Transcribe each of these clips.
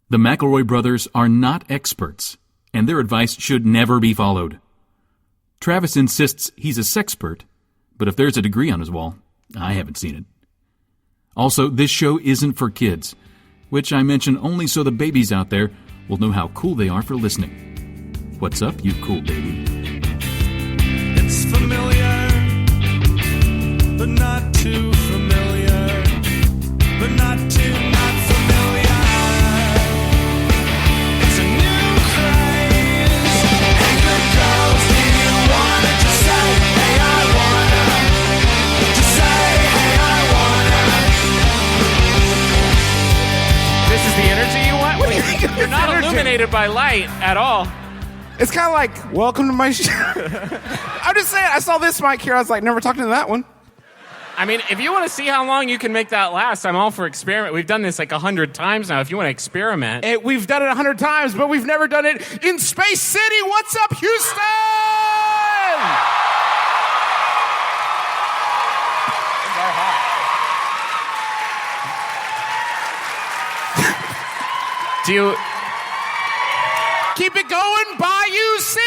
The McElroy brothers are not experts, and their advice should never be followed. Travis insists he's a sexpert, but if there's a degree on his wall, I haven't seen it. Also, this show isn't for kids, which I mention only so the babies out there will know how cool they are for listening. What's up, you cool baby? It's familiar, but not too familiar, but not too not familiar. It's a new craze. Hey, good girls, do you wanna just say, hey, I wanna? Just say, hey, I wanna. This is the energy you want? What do you think? You're not illuminated by light at all. It's kind of like, welcome to my show. I'm just saying, I saw this mic here. I was like, never talking to that one. I mean, if you want to see how long you can make that last, I'm all for experiment. We've done this like 100 times now. If you want to experiment. We've done it 100 times, but we've never done it in Space City. What's up, Houston? Do you... Keep it going, Bayou City!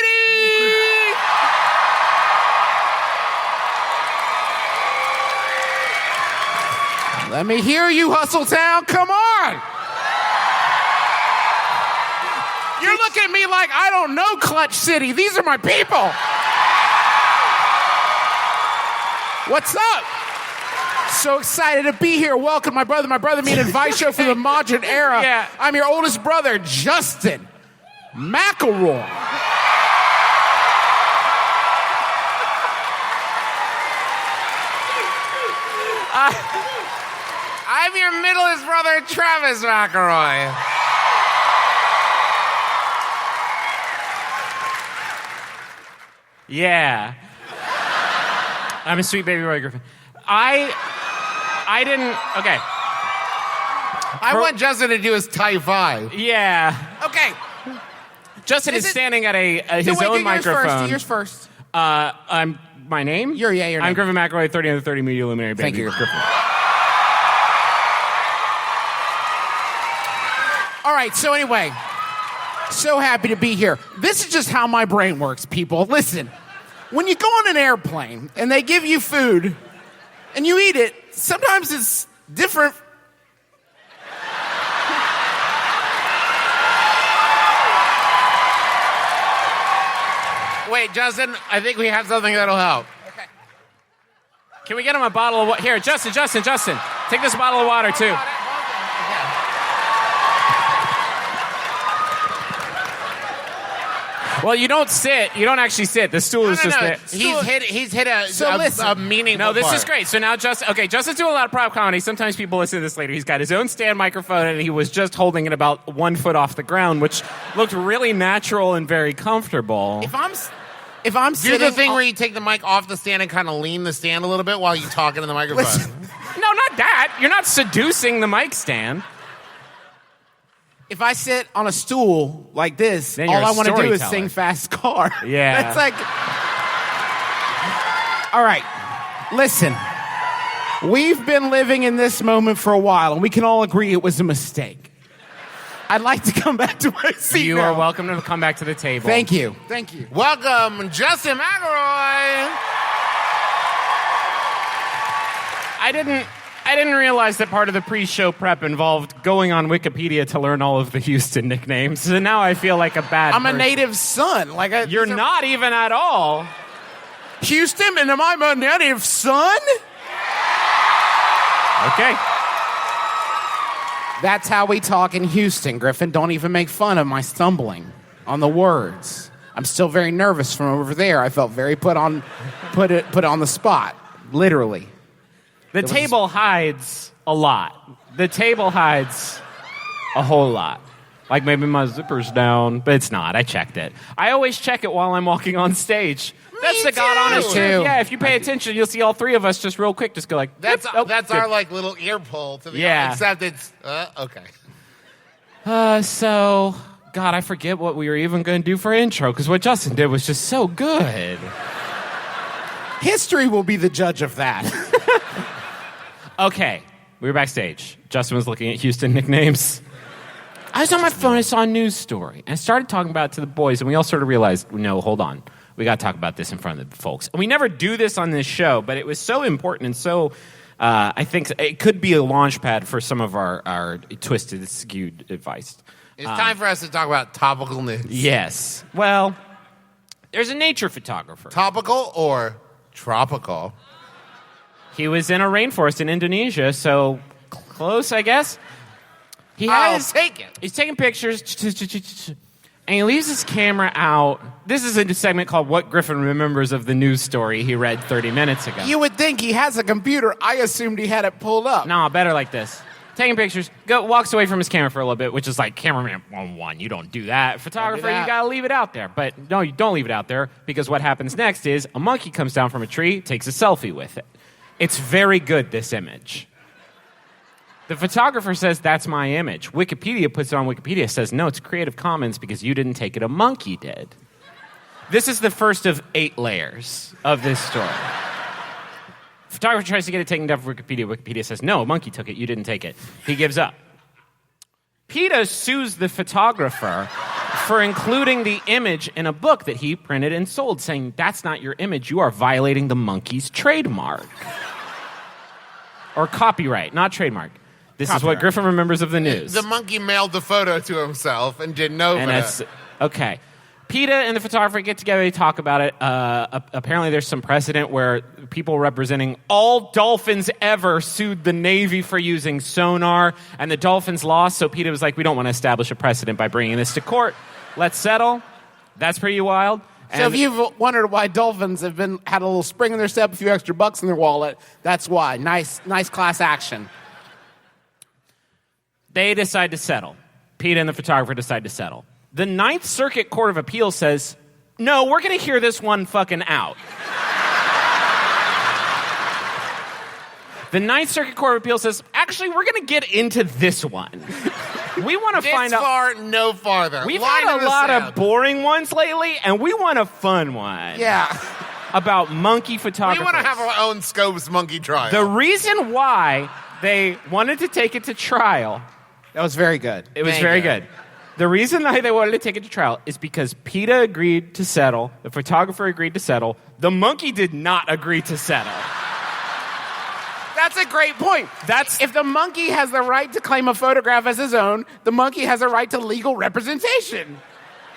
Let me hear you, Hustletown. Come on! You're looking at me like I don't know Clutch City. These are my people. What's up? So excited to be here. Welcome, my brother, me, an advice show from the modern era. Yeah. I'm your oldest brother, Justin McElroy. I'm your middleest brother, Travis McElroy. Yeah. I'm a sweet baby Roy Griffin. I didn't... Okay. I want Justin to do his Type 5. Yeah. Okay. Justin is standing at his own microphone. Yours first. I'm my name? Your I'm name. Griffin McElroy, 30 under 30 media luminary. Baby. Thank you. Griffin. All right, so anyway, so happy to be here. This is just how my brain works, people. Listen, when you go on an airplane and they give you food and you eat it, sometimes it's different. Wait, Justin, I think we have something that'll help. Okay. Can we get him a bottle of water? Here, Justin, take this bottle of water, too. Well, you don't sit. You don't actually sit. The stool is just there. He's hit a meaningful No, this part. is great. So now Justin's doing a lot of prop comedy. Sometimes people listen to this later. He's got his own stand microphone, and he was just holding it about 1 foot off the ground, which looked really natural and very comfortable. If I'm sitting... Do the thing where you take the mic off the stand and kind of lean the stand a little bit while you talk into the microphone. Listen. No, not that. You're not seducing the mic stand. If I sit on a stool like this, Then all you're a I want to do is storyteller. sing Fast Car. Yeah. That's like... All right, listen. We've been living in this moment for a while, and we can all agree it was a mistake. I'd like to come back to my seat You now. are welcome to come back to the table. Thank you. Welcome, Justin McElroy. I didn't realize that part of the pre-show prep involved going on Wikipedia to learn all of the Houston nicknames. So now I feel like a bad I'm a person. native son. You're not even at all. Houston, and am I a native son? Okay. That's how we talk in Houston, Griffin. Don't even make fun of my stumbling on the words. I'm still very nervous from over there. I felt very put on the spot, literally. The table hides a lot. The table hides a whole lot. Like maybe my zipper's down, but it's not. I checked it. I always check it while I'm walking on stage. That's the God honest truth. Yeah, if you pay attention, you'll see all three of us just real quick just go like, That's good. our like little ear pull to the except it's okay. So, God, I forget what we were even going to do for intro because what Justin did was just so good. History will be the judge of that. Okay, we were backstage. Justin was looking at Houston nicknames. I was on my phone, I saw a news story, and I started talking about it to the boys, and we all sort of realized, no, hold on. We got to talk about this in front of the folks. And we never do this on this show, but it was so important and so, I think it could be a launch pad for some of our twisted, skewed advice. It's time for us to talk about topical news. Yes. Well, there's a nature photographer. Topical or tropical? He was in a rainforest in Indonesia, so close, I guess. I'll take it. He's taking pictures, and he leaves his camera out. This is a segment called What Griffin Remembers of the News Story he read 30 minutes ago. You would think he has a computer. I assumed he had it pulled up. No, better like this. Taking pictures, walks away from his camera for a little bit, which is like, cameraman 101, you don't do that. Photographer, that. you gotta leave it out there. But no, you don't leave it out there, because what happens next is a monkey comes down from a tree, takes a selfie with it. It's very good, this image. The photographer says, that's my image. Wikipedia puts it on Wikipedia, says, no, it's Creative Commons because you didn't take it, a monkey did. This is the first of 8 layers of this story. Photographer tries to get it taken down from Wikipedia. Wikipedia says, no, a monkey took it, you didn't take it. He gives up. PETA sues the photographer for including the image in a book that he printed and sold, saying, that's not your image, you are violating the monkey's trademark. Or copyright, not trademark. This is what Griffin remembers of the news. The monkey mailed the photo to himself and didn't know And okay. PETA and the photographer get together, they talk about it. Apparently there's some precedent where people representing all dolphins ever sued the Navy for using sonar, and the dolphins lost, so PETA was like, we don't want to establish a precedent by bringing this to court. Let's settle. That's pretty wild. So if you've wondered why dolphins have had a little spring in their step, a few extra bucks in their wallet, that's why. Nice class action. They decide to settle. PETA and the photographer decide to settle. The Ninth Circuit Court of Appeals says, no, we're going to hear this one fucking out. The Ninth Circuit Court of Appeals says, actually, we're going to get into this one. We want to find out. This far, no farther. We've Line had in a the lot sand. of boring ones lately, and we want a fun one. Yeah. About monkey We photographers. want to have our own Scopes monkey trial. The reason why they wanted to take it to trial, That was very good. it was Thank very you. good. The reason why they wanted to take it to trial is because PETA agreed to settle, the photographer agreed to settle, the monkey did not agree to settle. That's a great point. If the monkey has the right to claim a photograph as his own, the monkey has a right to legal representation.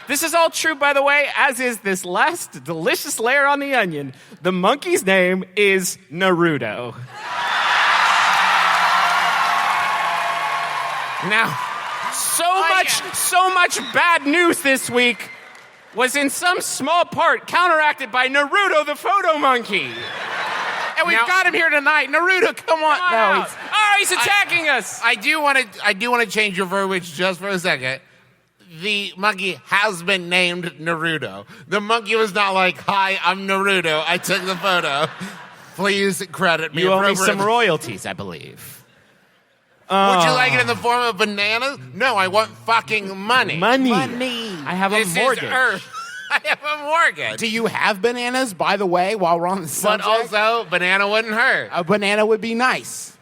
This is all true, by the way, as is this last delicious layer on the onion. The monkey's name is Naruto. Now, so much bad news this week was in some small part counteracted by Naruto the photo monkey. And we've got him here tonight. Naruto, come on. No, He's attacking us. I do want to change your verbiage just for a second. The monkey has been named Naruto. The monkey was not like, hi, I'm Naruto. I took the photo. Please credit me You owe me appropriately. some royalties, I believe. Would you like it in the form of bananas? No, I want fucking money. Money. Money. I have This a mortgage. is Earth. I have a mortgage. Do you have bananas, by the way, while we're on the But subject? also, banana wouldn't hurt. A banana would be nice.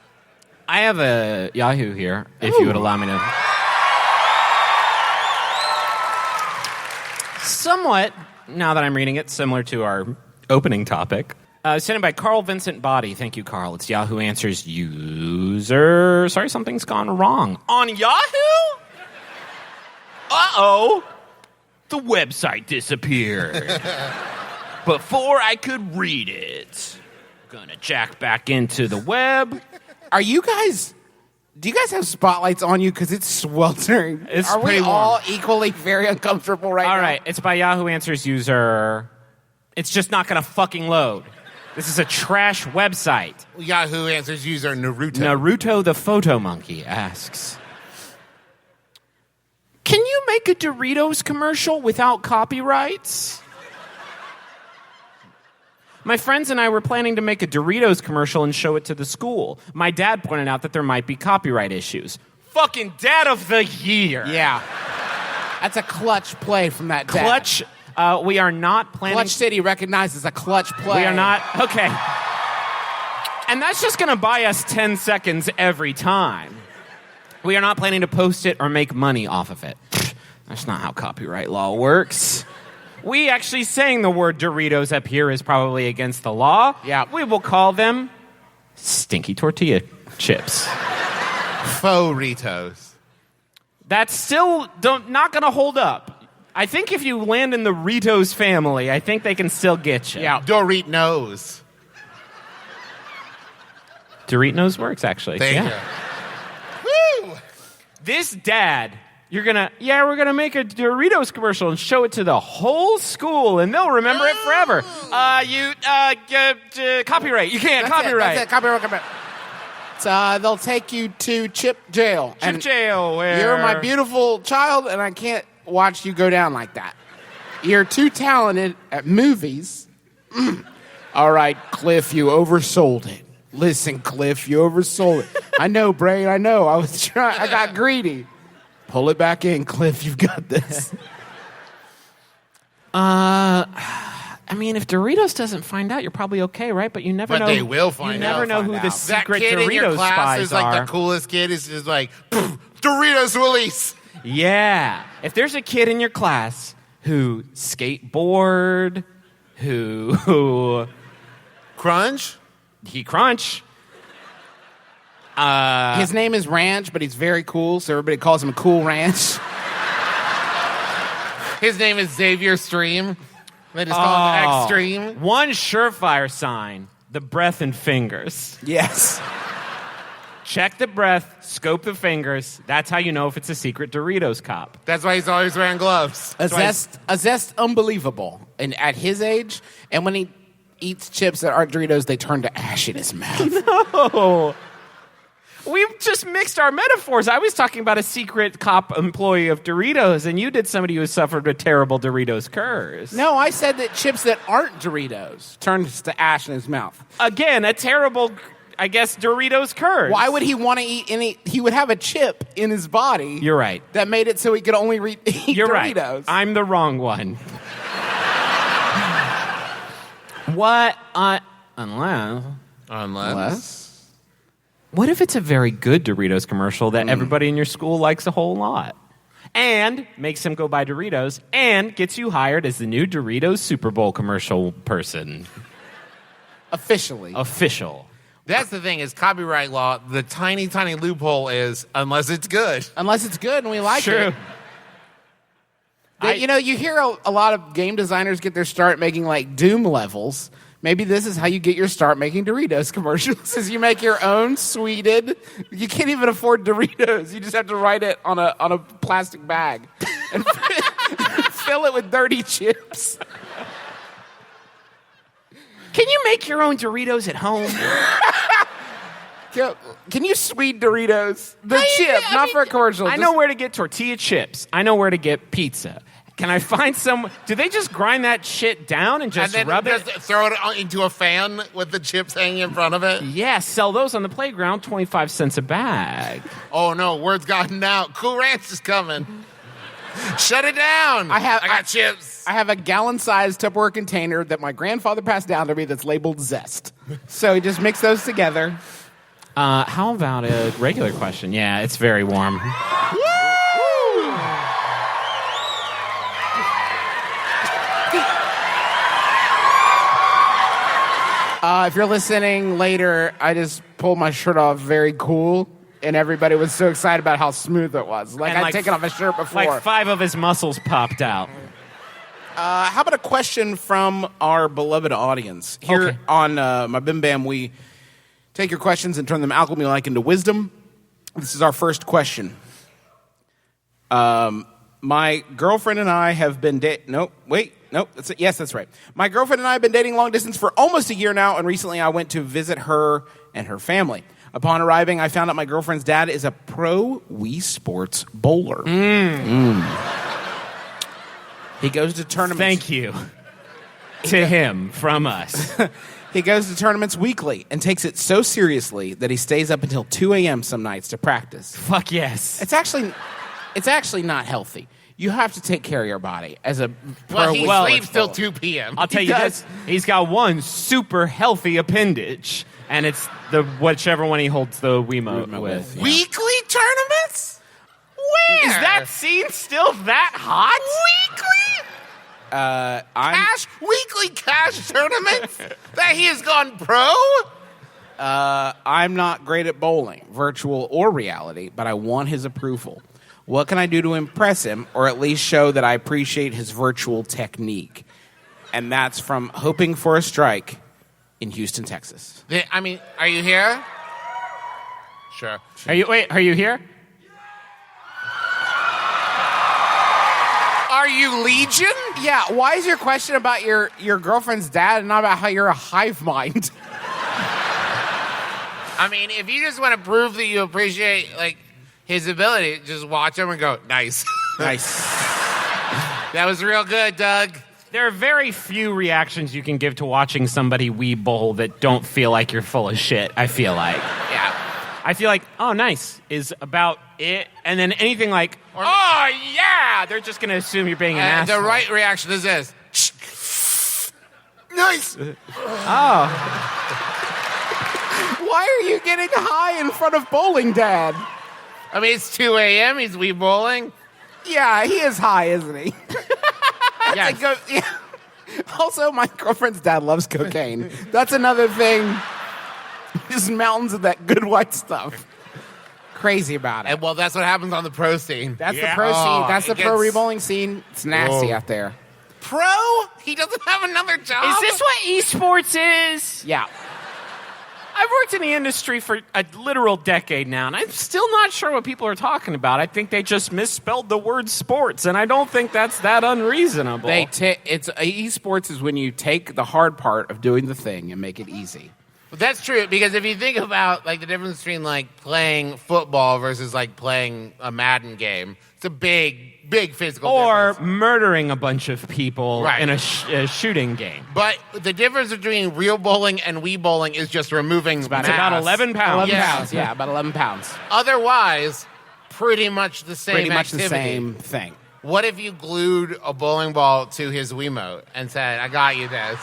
I have a Yahoo here, if you would allow me to. Somewhat, now that I'm reading it, similar to our opening topic. Sent in by Carl Vincent Body. Thank you, Carl. It's Yahoo Answers user. Sorry, something's gone wrong. On Yahoo? Uh-oh. The website disappeared. Before I could read it. Gonna jack back into the web. Do you guys have spotlights on you? Because it's sweltering. It's Are we pretty warm. all equally very uncomfortable right now? All right, it's by Yahoo Answers user. It's just not going to fucking load. This is a trash website. Yahoo Answers user Naruto. Naruto the photo monkey asks, can you make a Doritos commercial without copyrights? My friends and I were planning to make a Doritos commercial and show it to the school. My dad pointed out that there might be copyright issues. Fucking dad of the year. Yeah. That's a clutch play from that dad. Clutch. We are not planning. Clutch City recognizes a clutch play. We are not. Okay. And that's just going to buy us 10 seconds every time. We are not planning to post it or make money off of it. That's not how copyright law works. We actually saying the word Doritos up here is probably against the law. Yeah. We will call them stinky tortilla chips. Faux Ritos. That's still not going to hold up. I think if you land in the Ritos family, I think they can still get you. Yeah. Doritos. Doritos works, actually. Thank yeah. you. Woo! This dad, we're going to make a Doritos commercial and show it to the whole school, and they'll remember it forever. Copyright. You can't. Copyright. That's it. Copyright. They'll take you to Chip Jail. Chip jail, where... You're my beautiful child, and I can't watch you go down like that. You're too talented at movies. All right, Cliff, you oversold it. Listen, Cliff, you oversold it. I know, Brain, I know. I got greedy. Pull it back in, Cliff. You've got this. I mean, if Doritos doesn't find out, you're probably okay, right? But you never know. But they will find out. You never know who the That secret kid in your Doritos class spies is like are. the coolest kid. Is just like Doritos Willies. Yeah. If there's a kid in your class who skateboard, who Crunch. he crunch. His name is Ranch, but he's very cool, so everybody calls him Cool Ranch. His name is Xavier Stream. They just call him Extreme. One surefire sign: the breath and fingers. Yes. Check the breath, scope the fingers. That's how you know if it's a secret Doritos cop. That's why he's always wearing gloves. A zest unbelievable. And at his age, and when he eats chips that aren't Doritos, they turn to ash in his mouth. Oh. We've just mixed our metaphors. I was talking about a secret cop employee of Doritos, and you did somebody who suffered a terrible Doritos curse. No, I said that chips that aren't Doritos turns to ash in his mouth. Again, a terrible, I guess, Doritos curse. Why would he want to eat any? He would have a chip in his body. You're right. That made it so he could only eat You're Doritos. right. I'm the wrong one. What? Unless. What if it's a very good Doritos commercial that everybody in your school likes a whole lot? And makes them go buy Doritos and gets you hired as the new Doritos Super Bowl commercial person. Officially. Official. That's the thing is copyright law. The tiny, tiny loophole is unless it's good. Unless it's good and we like True. it. You hear a lot of game designers get their start making like Doom levels. Maybe this is how you get your start making Doritos commercials, is you make your own sweetened. You can't even afford Doritos. You just have to write it on a plastic bag and fill it with dirty chips. Can you make your own Doritos at home? Can you sweet Doritos? The chip, not for a commercial. I know where to get tortilla chips. I know where to get pizza. Can I find some? Do they just grind that shit down and just And then rub it? just throw it into a fan with the chips hanging in front of it. Yeah, sell those on the playground, 25 cents a bag. Oh no, word's gotten out. Cool Ranch is coming. Shut it down. I got chips. I have a gallon-sized Tupperware container that my grandfather passed down to me that's labeled Zest. So you just mix those together. How about a regular question? Yeah, it's very warm. If you're listening later, I just pulled my shirt off very cool, and everybody was so excited about how smooth it was. Like And I'd taken off a shirt before. Like 5 of his muscles popped out. How about a question from our beloved audience? Here Okay. on my Bim Bam, we take your questions and turn them alchemy-like into wisdom. This is our first question. My girlfriend and I have been That's it. Yes, that's right. My girlfriend and I have been dating long distance for almost a year now, and recently I went to visit her and her family. Upon arriving, I found out my girlfriend's dad is a pro Wii Sports bowler. He goes to tournaments. Thank you to him from us. He goes to tournaments weekly and takes it so seriously that he stays up until 2 a.m. some nights to practice. Fuck yes. It's actually not healthy. You have to take care of your body as a Well, he Well, sleeps till bowler. 2 p.m. I'll tell He you does. this: he's got one super healthy appendage, and it's the whichever one he holds the Wiimote with. Yeah. Weekly tournaments? Where? Is that scene still that hot? weekly? Weekly cash tournaments? That he has gone pro? I'm not great at bowling, virtual or reality, but I want his approval. What can I do to impress him, or at least show that I appreciate his virtual technique? And that's from Hoping for a Strike in Houston, Texas. I mean, are you here? Sure. Are you here? Are you Legion? Yeah, why is your question about your girlfriend's dad and not about how you're a hive mind? I mean, if you just want to prove that you appreciate like his ability, just watch him and go, nice. Nice. That was real good, Doug. There are very few reactions you can give to watching somebody Wii bowl that don't feel like you're full of shit, I feel like. Yeah. I feel like, oh, nice, is about it. And then anything like, oh, yeah, they're just going to assume you're being an And asshole. the right reaction is this. Nice. Why are you getting high in front of bowling, Dad? I mean, it's 2 a.m. He's Wii bowling. Yeah, he is high, isn't he? Yes. Yeah. Also, my girlfriend's dad loves cocaine. That's another thing. Just mountains of that good white stuff. Crazy about it. And well, that's what happens on the pro scene. That's Yeah. the pro scene. That's the it pro gets- rebowling scene. It's nasty Whoa. out there. Pro? He doesn't have another job? Is this what esports is? Yeah. I've worked in the industry for a literal decade now, and I'm still not sure what people are talking about. I think they just misspelled the word sports, and I don't think that's that unreasonable. It's esports is when you take the hard part of doing the thing and make it easy. That's true, because if you think about like the difference between like playing football versus like playing a Madden game, it's a big physical or difference. murdering a bunch of people Right. in a shooting game. But the difference between real bowling and Wii bowling is just removing It's about 11 pounds. 11 Yeah. pounds. Yeah, about 11 pounds. Otherwise, pretty much the same Pretty much the activity. same thing. What if you glued a bowling ball to his Wiimote and said, I got you this?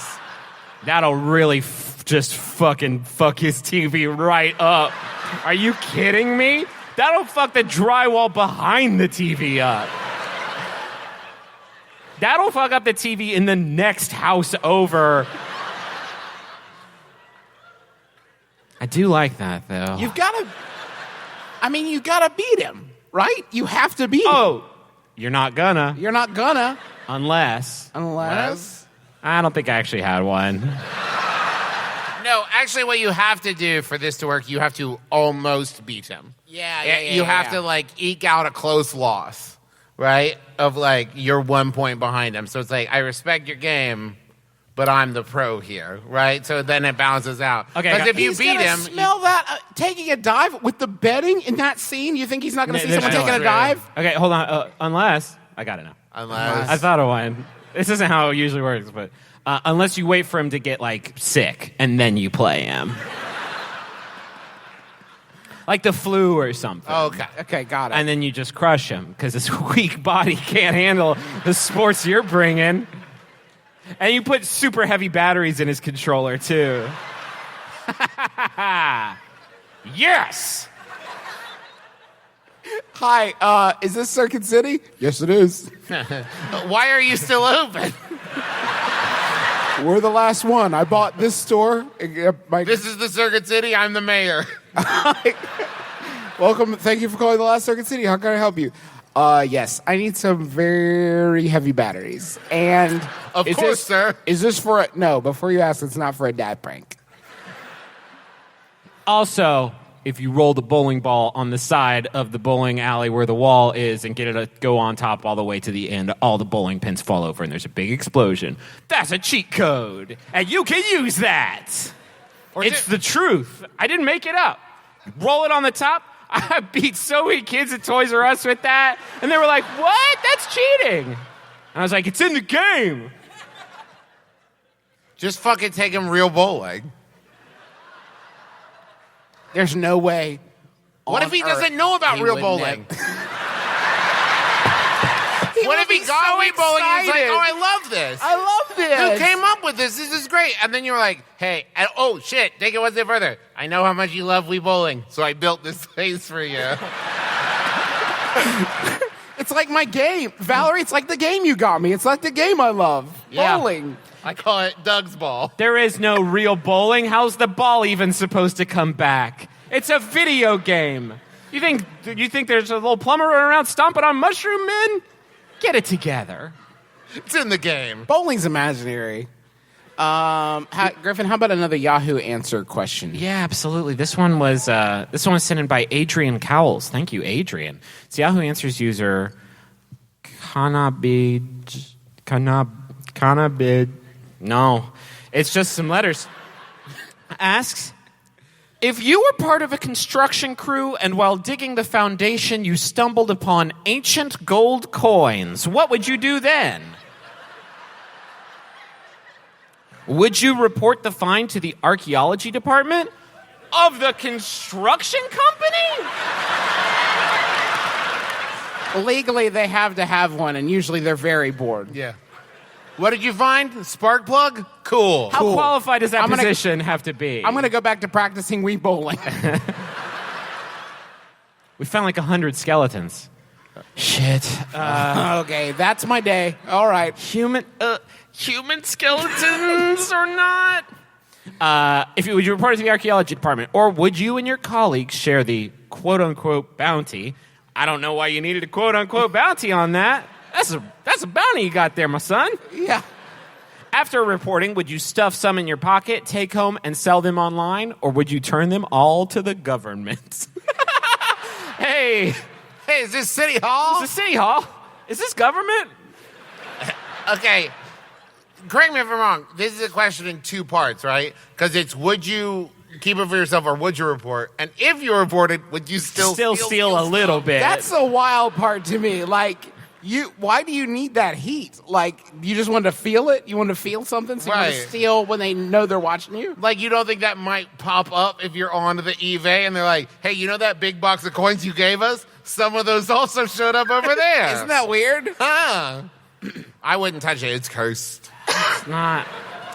That'll really just fucking fuck his TV right up. Are you kidding me? That'll fuck the drywall behind the TV up. That'll fuck up the TV in the next house over. I do like that, though. You gotta beat him, right? You have to beat him. Oh, you're not gonna. You're not gonna. Unless. I don't think I actually had one. No, actually, what you have to do for this to work, you have to almost beat him. You have to like eke out a close loss, right? Of like you're 1 point behind him. So it's like I respect your game, but I'm the pro here, right? So then it balances out. Okay, because if you He's beat gonna him, smell that taking a dive with the betting in that scene. You think he's not going to see There's someone no taking a way. dive? Okay, hold on. Unless. I got it now. unless I thought of one. This isn't how it usually works, but unless you wait for him to get like sick and then you play him, like the flu or something. okay. Okay, got it. And then you just crush him because his weak body can't handle the sports you're bringing. And you put super heavy batteries in his controller too. Yes. Hi, is this Circuit City? Yes, it is. Why are you still open? We're the last one. I bought this store. This is the Circuit City. I'm the mayor. Welcome. Thank you for calling the last Circuit City. How can I help you? Yes, I need some very heavy batteries. And Of course, sir. Is this for a... No, before you ask, it's not for a dad prank. Also, if you roll the bowling ball on the side of the bowling alley where the wall is and get it to go on top all the way to the end, all the bowling pins fall over and there's a big explosion. That's a cheat code, and you can use that. It's the truth. I didn't make it up. Roll it on the top. I beat so many kids at Toys R Us with that, and they were like, what? That's cheating. And I was like, it's in the game. Just fucking take him real bowling. There's no way. What if he doesn't know about real bowling? He What would if he be got so Wii bowling and he's like, excited. oh, I love this. I love this. Who came up with this? This is great. And then you're like, hey, oh, shit, take it one step further. I know how much you love Wii bowling, so I built this place for you. It's like my game. Valerie, it's like the game you got me. It's like the game I love. Yeah. Bowling. I call it Doug's ball. There is no real bowling. How's the ball even supposed to come back? It's a video game. You think there's a little plumber running around stomping on mushroom men? Get it together. It's in the game. Bowling's imaginary. Griffin, how about another Yahoo answer question? Yeah, absolutely. This one was sent in by Adrian Cowles. Thank you, Adrian. It's Yahoo Answers user Kanabid. No, it's just some letters. Asks, if you were part of a construction crew and while digging the foundation you stumbled upon ancient gold coins, what would you do then? Would you report the find to the archaeology department of the construction company? Legally, they have to have one, and usually they're very bored. Yeah. What did you find? Spark plug? Cool. How qualified does that I'm gonna- position have to be? I'm going to go back to practicing Wii bowling. We found like 100 skeletons. Shit. Okay, that's my day. All right. Human skeletons or not? Would you report it to the archaeology department, or would you and your colleagues share the quote-unquote bounty? I don't know why you needed a quote-unquote bounty on that. That's a bounty you got there, my son. Yeah. After reporting, would you stuff some in your pocket, take home, and sell them online, or would you turn them all to the government? Hey, Is this City Hall? is this City Hall? Is this government? Okay. Correct me if I'm wrong. This is a question in two parts, right? Because it's would you keep it for yourself or would you report? And if you reported, would you still steal a little bit? That's the wild part to me. Like, why do you need that heat? Like, you just want to feel it? You want to feel something, so you want to Right. steal when they know they're watching you? Like, you don't think that might pop up if you're on the eBay and they're like, hey, you know that big box of coins you gave us? Some of those also showed up over there. Isn't that weird? Huh. I wouldn't touch it. It's cursed. not.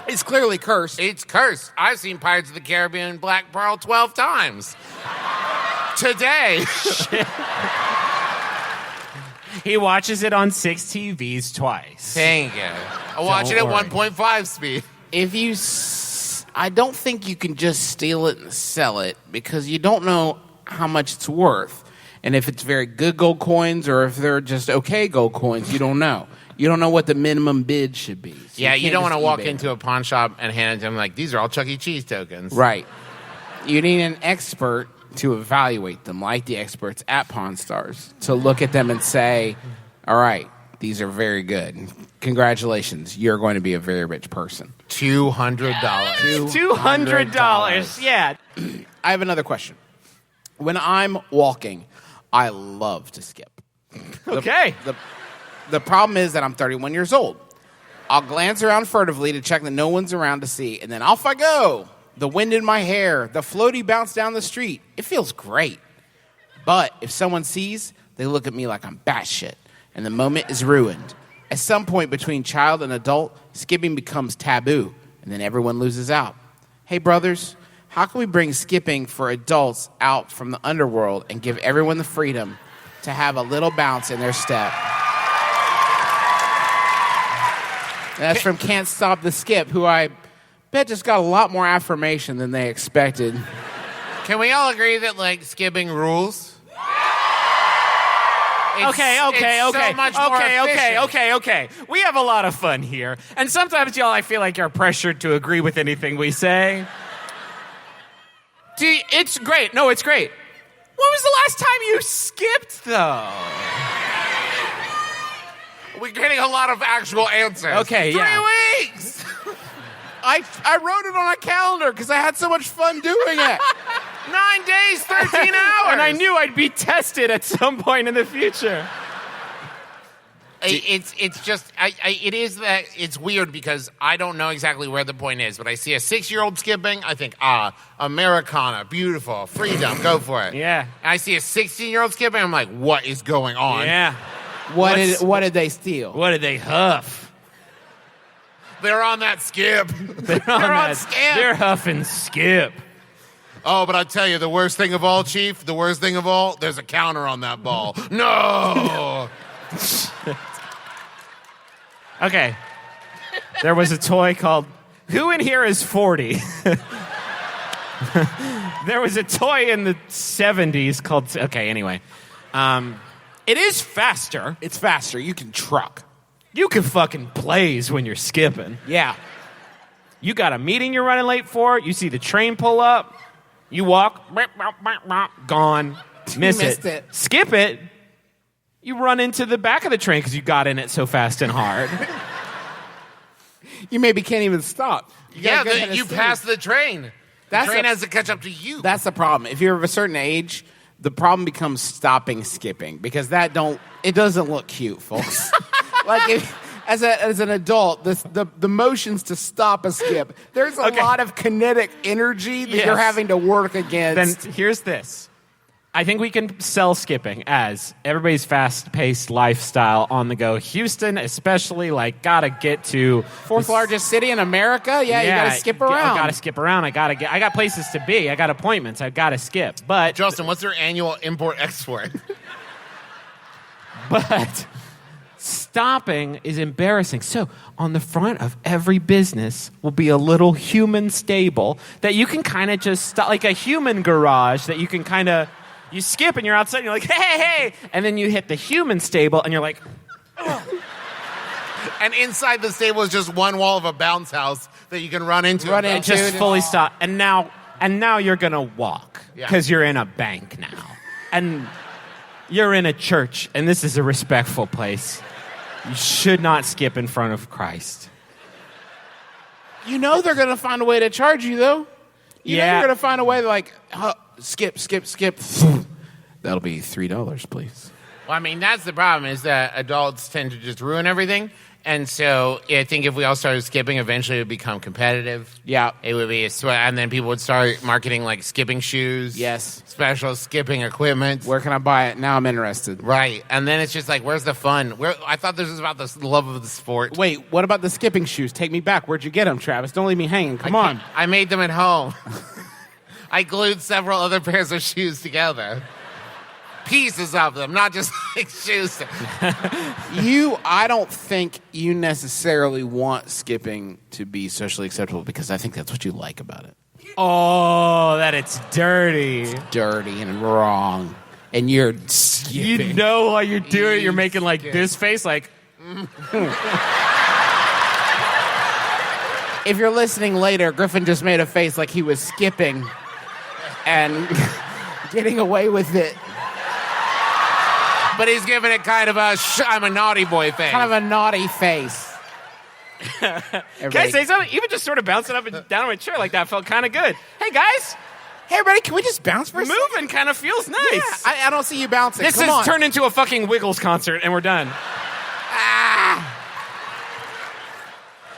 It's clearly cursed. It's cursed. I've seen Pirates of the Caribbean and Black Pearl 12 times. Today. He watches it on 6 TVs twice. Thank you. I watch it at worry. 1.5 speed. If you... I don't think you can just steal it and sell it because you don't know how much it's worth. And if it's very good gold coins or if they're just okay gold coins, you don't know. You don't know what the minimum bid should be. So Yeah, you can't don't want to just walk eBay into them. a pawn shop and hand it to them like, these are all Chuck E. Cheese tokens. Right. You need an expert to evaluate them, like the experts at Pawn Stars, to look at them and say, all right, these are very good. Congratulations, you're going to be a very rich person. $200. $200. Yeah. I have another question. When I'm walking, I love to skip. Okay. The problem is that I'm 31 years old. I'll glance around furtively to check that no one's around to see, and then off I go. The wind in my hair, the floaty bounce down the street. It feels great. But if someone sees, they look at me like I'm batshit, and the moment is ruined. At some point between child and adult, skipping becomes taboo, and then everyone loses out. Hey, brothers, how can we bring skipping for adults out from the underworld and give everyone the freedom to have a little bounce in their step? And that's from Can't Stop the Skip, who I bet just got a lot more affirmation than they expected. Can we all agree that, like, skipping rules? Okay. It's so much more efficient. Okay. We have a lot of fun here. And sometimes, y'all, I feel like you're pressured to agree with anything we say. It's great. No, it's great. When was the last time you skipped, though? We're getting a lot of actual answers. Okay, yeah. 3 weeks! I wrote it on a calendar because I had so much fun doing it. 9 days, 13 hours! And I knew I'd be tested at some point in the future. It's just, it is that, it's weird because I don't know exactly where the point is, but I see a 6-year-old skipping, I think, Americana, beautiful, freedom, go for it. Yeah. And I see a 16-year-old skipping, I'm like, what is going on? Yeah. What did they steal? What did they huff? They're on that skip. They're on skip. They're huffing skip. Oh, but I tell you, the worst thing of all, Chief, the worst thing of all, there's a counter on that ball. No! Okay. There was a toy called Who in Here is 40? There was a toy in the 70s called... Okay, anyway. It is faster. It's faster. You can truck. You can fucking blaze when you're skipping. Yeah. You got a meeting you're running late for. You see the train pull up. You walk. Gone. Missed it. Skip it. You run into the back of the train because you got in it so fast and hard. You maybe can't even stop. Yeah, gotta go ahead and you steer. pass the train. The train has to catch up to you. That's the problem. If you're of a certain age, the problem becomes stopping skipping because it doesn't look cute, folks. Like as an adult, the motions to stop a skip, there's a lot of kinetic energy that you're having to work against. Then here's this. I think we can sell skipping as everybody's fast-paced lifestyle on the go. Houston, especially, like, gotta get to Fourth largest city in America. Yeah, you gotta skip around. I gotta skip around. I got places to be. I got appointments. I gotta skip. But Justin, what's their annual import-export? But stopping is embarrassing. So on the front of every business will be a little human stable that you can kind of just stop, like a human garage that you can kind of, you skip and you're outside and you're like, hey, and then you hit the human stable and you're like, And inside the stable is just one wall of a bounce house that you can run into. and just fully stop. And now you're going to walk Yeah. because you're in a bank now. And you're in a church and this is a respectful place. You should not skip in front of Christ. You know they're going to find a way to charge you, though. You know Yeah. they're going to find a way to, like, skip. That'll be $3, please. Well, I mean, that's the problem, is that adults tend to just ruin everything. And so I think if we all started skipping, eventually it would become competitive. Yeah. It would be a sweat. And then people would start marketing, like, skipping shoes. Yes. Special skipping equipment. Where can I buy it? Now I'm interested. Right. And then it's just like, where's the fun? I thought this was about the love of the sport. Wait, what about the skipping shoes? Take me back. Where'd you get them, Travis? Don't leave me hanging. Come on. I made them at home. I glued several other pairs of shoes together. Pieces of them, not just like shoes. I don't think you necessarily want skipping to be socially acceptable because I think that's what you like about it. Oh, that it's dirty. Dirty and wrong. And you're skipping. You know while you're doing it, you're making like this face, like, If you're listening later, Griffin just made a face like he was skipping and getting away with it. But he's giving it kind of a I'm a naughty boy face. Kind of a naughty face. can I say something? Even just sort of bouncing up and down on my chair like that felt kind of good. Hey, guys, Hey, everybody, can we just bounce for a second? moving kind of feels nice. Yeah, I don't see you bouncing. This Come has on. turned into a fucking Wiggles concert, and we're done.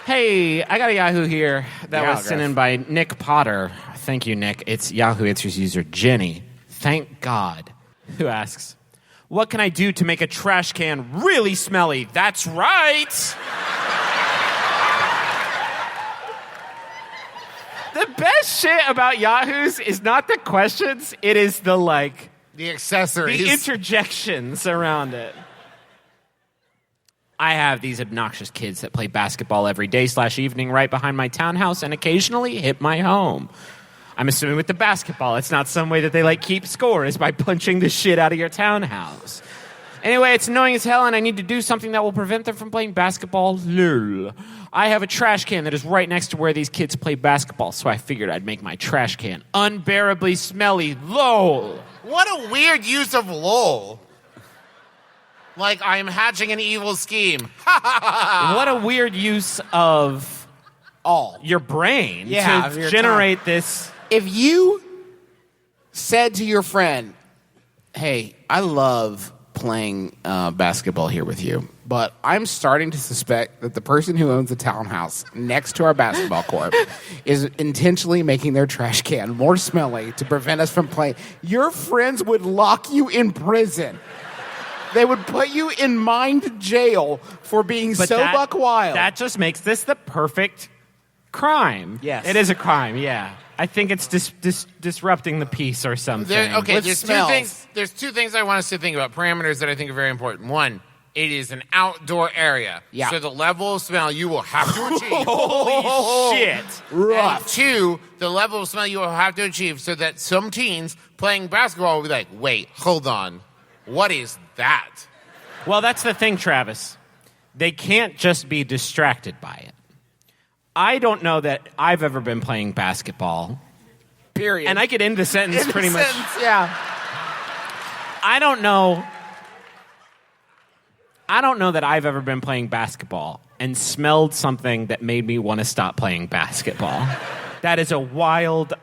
Hey, I got a Yahoo here that was sent in by Nick Potter. Thank you, Nick. It's Yahoo Answers user Jenny. Thank God. Who asks, what can I do to make a trash can really smelly? That's right. The best shit about Yahoos is not the questions, it is the the accessories. the interjections around it. I have these obnoxious kids that play basketball every day/evening right behind my townhouse and occasionally hit my home. I'm assuming with the basketball, it's not some way that they keep score is by punching the shit out of your townhouse. Anyway, it's annoying as hell and I need to do something that will prevent them from playing basketball. Lol. I have a trash can that is right next to where these kids play basketball, so I figured I'd make my trash can unbearably smelly. Lol. What a weird use of lol. Like I'm hatching an evil scheme. What a weird use of your brain Yeah, of to your generate this. If you said to your friend, hey, I love playing basketball here with you, but I'm starting to suspect that the person who owns the townhouse next to our basketball court is intentionally making their trash can more smelly to prevent us from playing. Your friends would lock you in prison They would put you in mind jail for being But so that- buck wild. That just makes this the perfect crime. Yes. It is a crime, yeah. I think it's disrupting the peace or something. With smells. There's two things I want us to think about, parameters that I think are very important. One, it is an outdoor area. Yeah. So the level of smell you will have to achieve. Holy shit. rough. And two, the level of smell you will have to achieve so that some teens playing basketball will be like, wait, hold on. What is that? Well, that's the thing, Travis. They can't just be distracted by it. I don't know that I've ever been playing basketball. Period. And I could end the sentence pretty much. Yeah. I don't know that I've ever been playing basketball and smelled something that made me want to stop playing basketball. That is a wild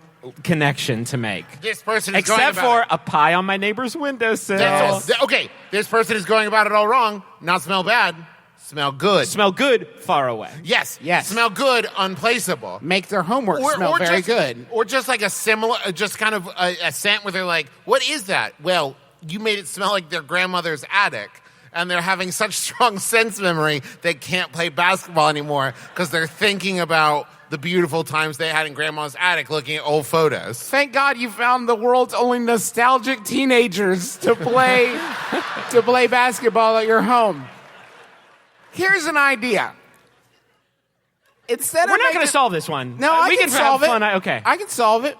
connection to make. This person is going Except about for a pie on my neighbor's windowsill. Okay, this person is going about it all wrong. Not smell bad, smell good. Smell good, far away. Yes, Yes. smell good, unplaceable. Make their homework smell very just, good. Or just like a similar, just kind of a scent where they're like, what is that? Well, you made it smell like their grandmother's attic. And they're having such strong sense memory, they can't play basketball anymore because they're thinking about the beautiful times they had in grandma's attic looking at old photos. Thank God you found the world's only nostalgic teenagers to play basketball at your home. Here's an idea. Instead We're of not going making- to solve this one. No, I we can have solve fun. it. Okay. I can solve it.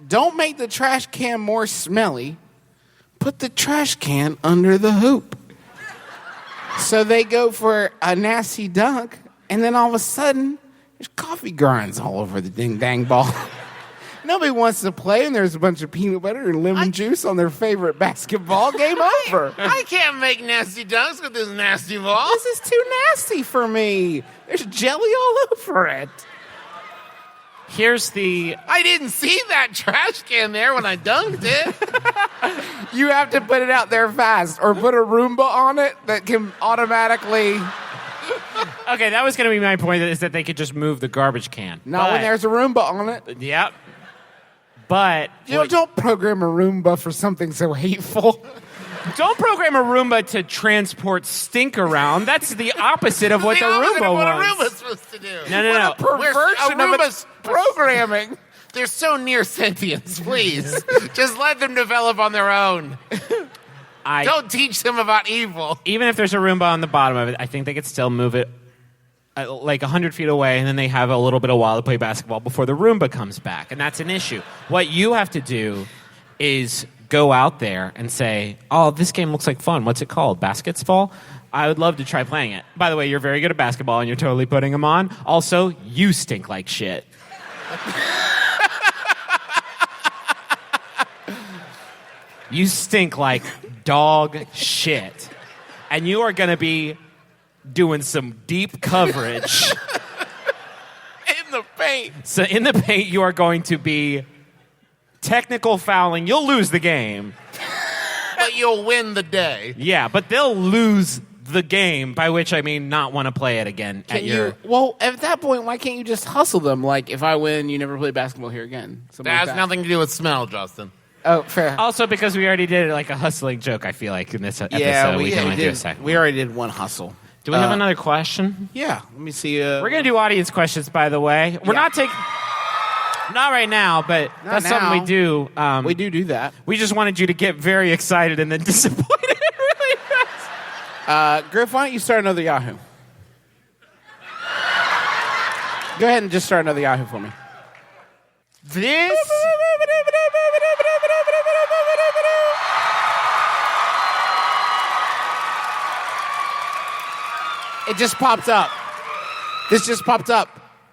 Don't make the trash can more smelly. Put the trash can under the hoop. So they go for a nasty dunk, and then all of a sudden, there's coffee grinds all over the ding-dang ball. Nobody wants to play, and there's a bunch of peanut butter and lemon juice on their favorite basketball. Game over. I can't make nasty dunks with this nasty ball. This is too nasty for me. There's jelly all over it. Here's the... I didn't see that trash can there when I dunked it. You have to put it out there fast, or put a Roomba on it that can automatically... Okay, that was going to be my point, is that they could just move the garbage can. Not when there's a Roomba on it. Yep. But... Don't program a Roomba for something so hateful. Don't program a Roomba to transport stink around. That's the opposite of what the opposite Roomba of what a wants. Roomba's supposed to do. No. Perversion of its programming. They're so near sentience, please. Just let them develop on their own. Don't teach them about evil. Even if there's a Roomba on the bottom of it, I think they could still move it like 100 feet away, and then they have a little bit of while to play basketball before the Roomba comes back, and that's an issue. What you have to do is go out there and say, oh, this game looks like fun. What's it called? Basketball? I would love to try playing it. By the way, you're very good at basketball, and you're totally putting them on. Also, you stink like shit. You stink like dog shit. And you are going to be doing some deep coverage. In the paint. So in the paint, you are going to be technical fouling. You'll lose the game. But you'll win the day. Yeah, but they'll lose the game, by which I mean not want to play it again Well, at that point, why can't you just hustle them? Like, if I win, you never play basketball here again. Something That like has nothing to do with smell, Justin. Oh, fair. Also, because we already did like a hustling joke, I feel like, in this episode. We can only do a second. We already did one hustle. Do we have another question? Yeah, let me see. We're going to do audience questions, by the way. We're not taking... Not right now, but that's now. something we do. We do that. We just wanted you to get very excited and then disappointed really fast. Griff, why don't you start another Yahoo? Go ahead and just start another Yahoo for me. This... It just popped up. This just popped up.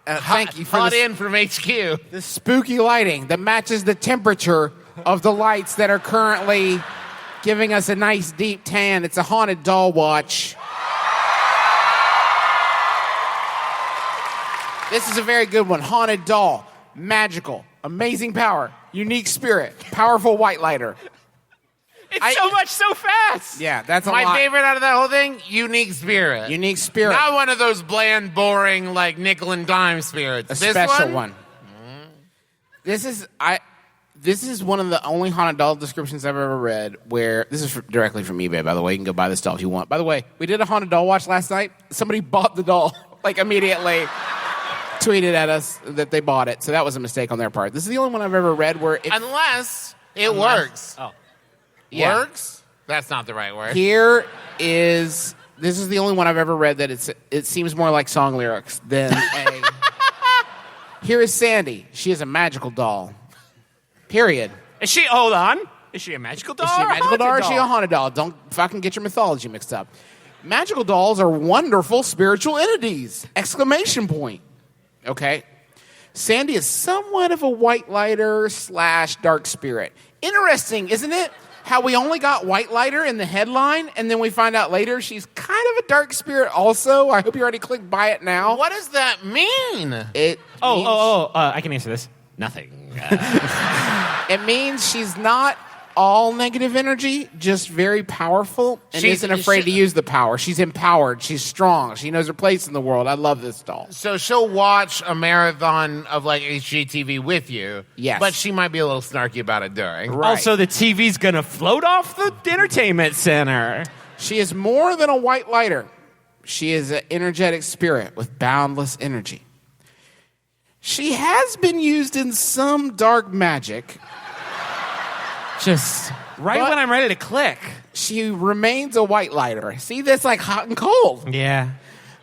Thank you for Hot this, in from HQ. this spooky lighting that matches the temperature of the lights that are currently giving us a nice deep tan. It's a haunted doll watch. This is a very good one. Haunted doll. Magical. Amazing power. Unique spirit. Powerful white lighter. It's so much so fast. Yeah, that's a My lot. favorite out of that whole thing, unique spirit. Unique spirit. Not one of those bland, boring, like nickel and dime spirits. A This special one. This is one of the only haunted doll descriptions I've ever read where, this is directly from eBay, by the way. You can go buy this doll if you want. By the way, we did a haunted doll watch last night. Somebody bought the doll, like immediately tweeted at us that they bought it. So that was a mistake on their part. This is the only one I've ever read where Unless it works. Oh. Yeah. Works? That's not the right word. this is the only one I've ever read that it seems more like song lyrics than a... Here is Sandy. She is a magical doll. Period. Hold on. Is she a magical doll? Is she a magical doll or is she a haunted haunted doll? Don't fucking get your mythology mixed up. Magical dolls are wonderful spiritual entities! Exclamation point. Okay? Sandy is somewhat of a white lighter / dark spirit. Interesting, isn't it? How we only got white lighter in the headline, and then we find out later she's kind of a dark spirit also. I hope you already clicked buy it now. What does that mean? It I can answer this. Nothing. It means she's not all negative energy, just very powerful and isn't afraid to use the power. She's empowered. She's strong. She knows her place in the world. I love this doll. So she'll watch a marathon of like HGTV with you. Yes. But she might be a little snarky about it during. Right. Also, the TV's going to float off the entertainment center. She is more than a white lighter. She is an energetic spirit with boundless energy. She has been used in some dark magic. Just right But- when I'm ready to click. She remains a white lighter. See, that's like hot and cold. Yeah.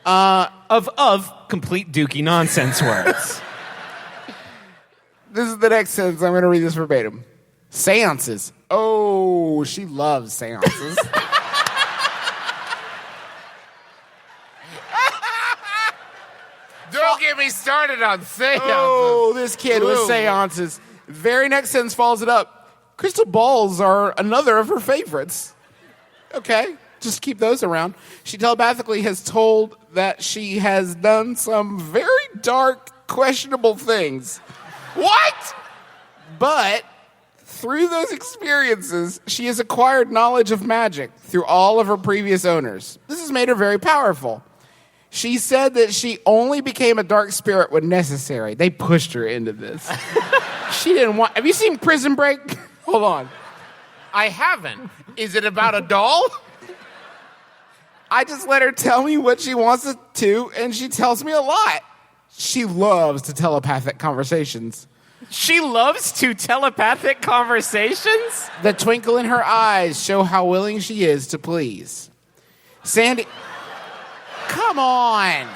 Of complete dookie nonsense words. This is the next sentence. I'm going to read this verbatim. Seances. Oh, she loves seances. Don't get me started on seances. Oh, this kid with Ooh. seances. Very next sentence follows it up. Crystal balls are another of her favorites. Okay, just keep those around. She telepathically has told that she has done some very dark, questionable things. What? But through those experiences, she has acquired knowledge of magic through all of her previous owners. This has made her very powerful. She said that she only became a dark spirit when necessary. They pushed her into this. She didn't want... Have you seen Prison Break? Hold on. I haven't. Is it about a doll? I just let her tell me what she wants to, and she tells me a lot. She loves to telepathic conversations. She loves to telepathic conversations? The twinkle in her eyes show how willing she is to please. Sandy... Come on.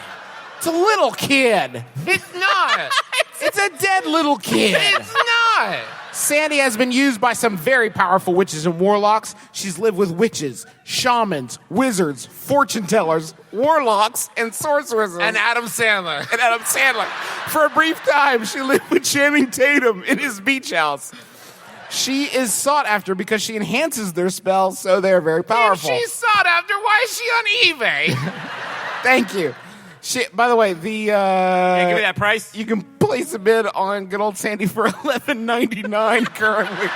It's a little kid. It's not. It's a dead little kid. It's not. Sandy has been used by some very powerful witches and warlocks. She's lived with witches, shamans, wizards, fortune tellers, warlocks, and sorceresses. And Adam Sandler. For a brief time, she lived with Channing Tatum in his beach house. She is sought after because she enhances their spells, so they're very powerful. If she's sought after, why is she on eBay? Thank you. By the way, Yeah, give me that price. you can place a bid on good old Sandy for $11.99 currently.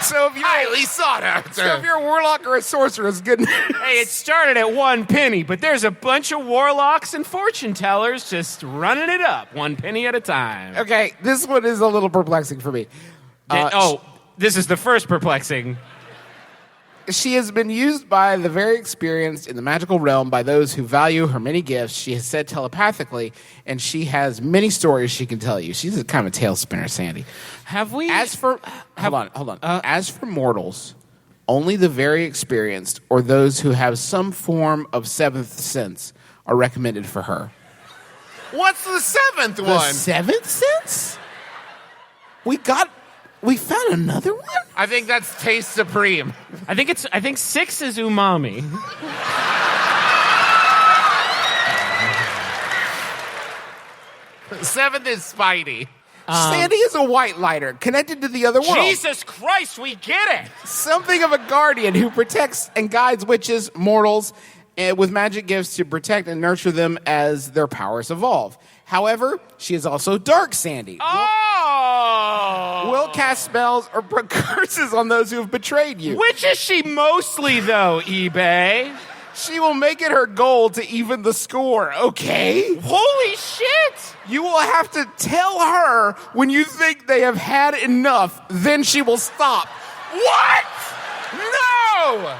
So if you're Highly sought after. a warlock or a sorceress, good news. Hey, it started at 1 penny, but there's a bunch of warlocks and fortune tellers just running it up 1 penny at a time. Okay, this one is a little perplexing for me. This is the first perplexing. She has been used by the very experienced in the magical realm by those who value her many gifts. She has said telepathically, and she has many stories she can tell you. She's a kind of a tail spinner, Sandy. Have we? Hold on. As for mortals, only the very experienced or those who have some form of seventh sense are recommended for her. What's the seventh The one? seventh sense? We found another one? I think that's Taste Supreme. I think 6 is umami. Seventh is Spidey. Sandy is a white lighter connected to the other world. Jesus Christ, we get it. Something of a guardian who protects and guides witches, mortals, with magic gifts to protect and nurture them as their powers evolve. However, she is also dark Sandy. Oh! Will cast spells or put curses on those who have betrayed you. Which is she mostly, though, eBay? She will make it her goal to even the score, okay? Holy shit! You will have to tell her when you think they have had enough, then she will stop. What? No!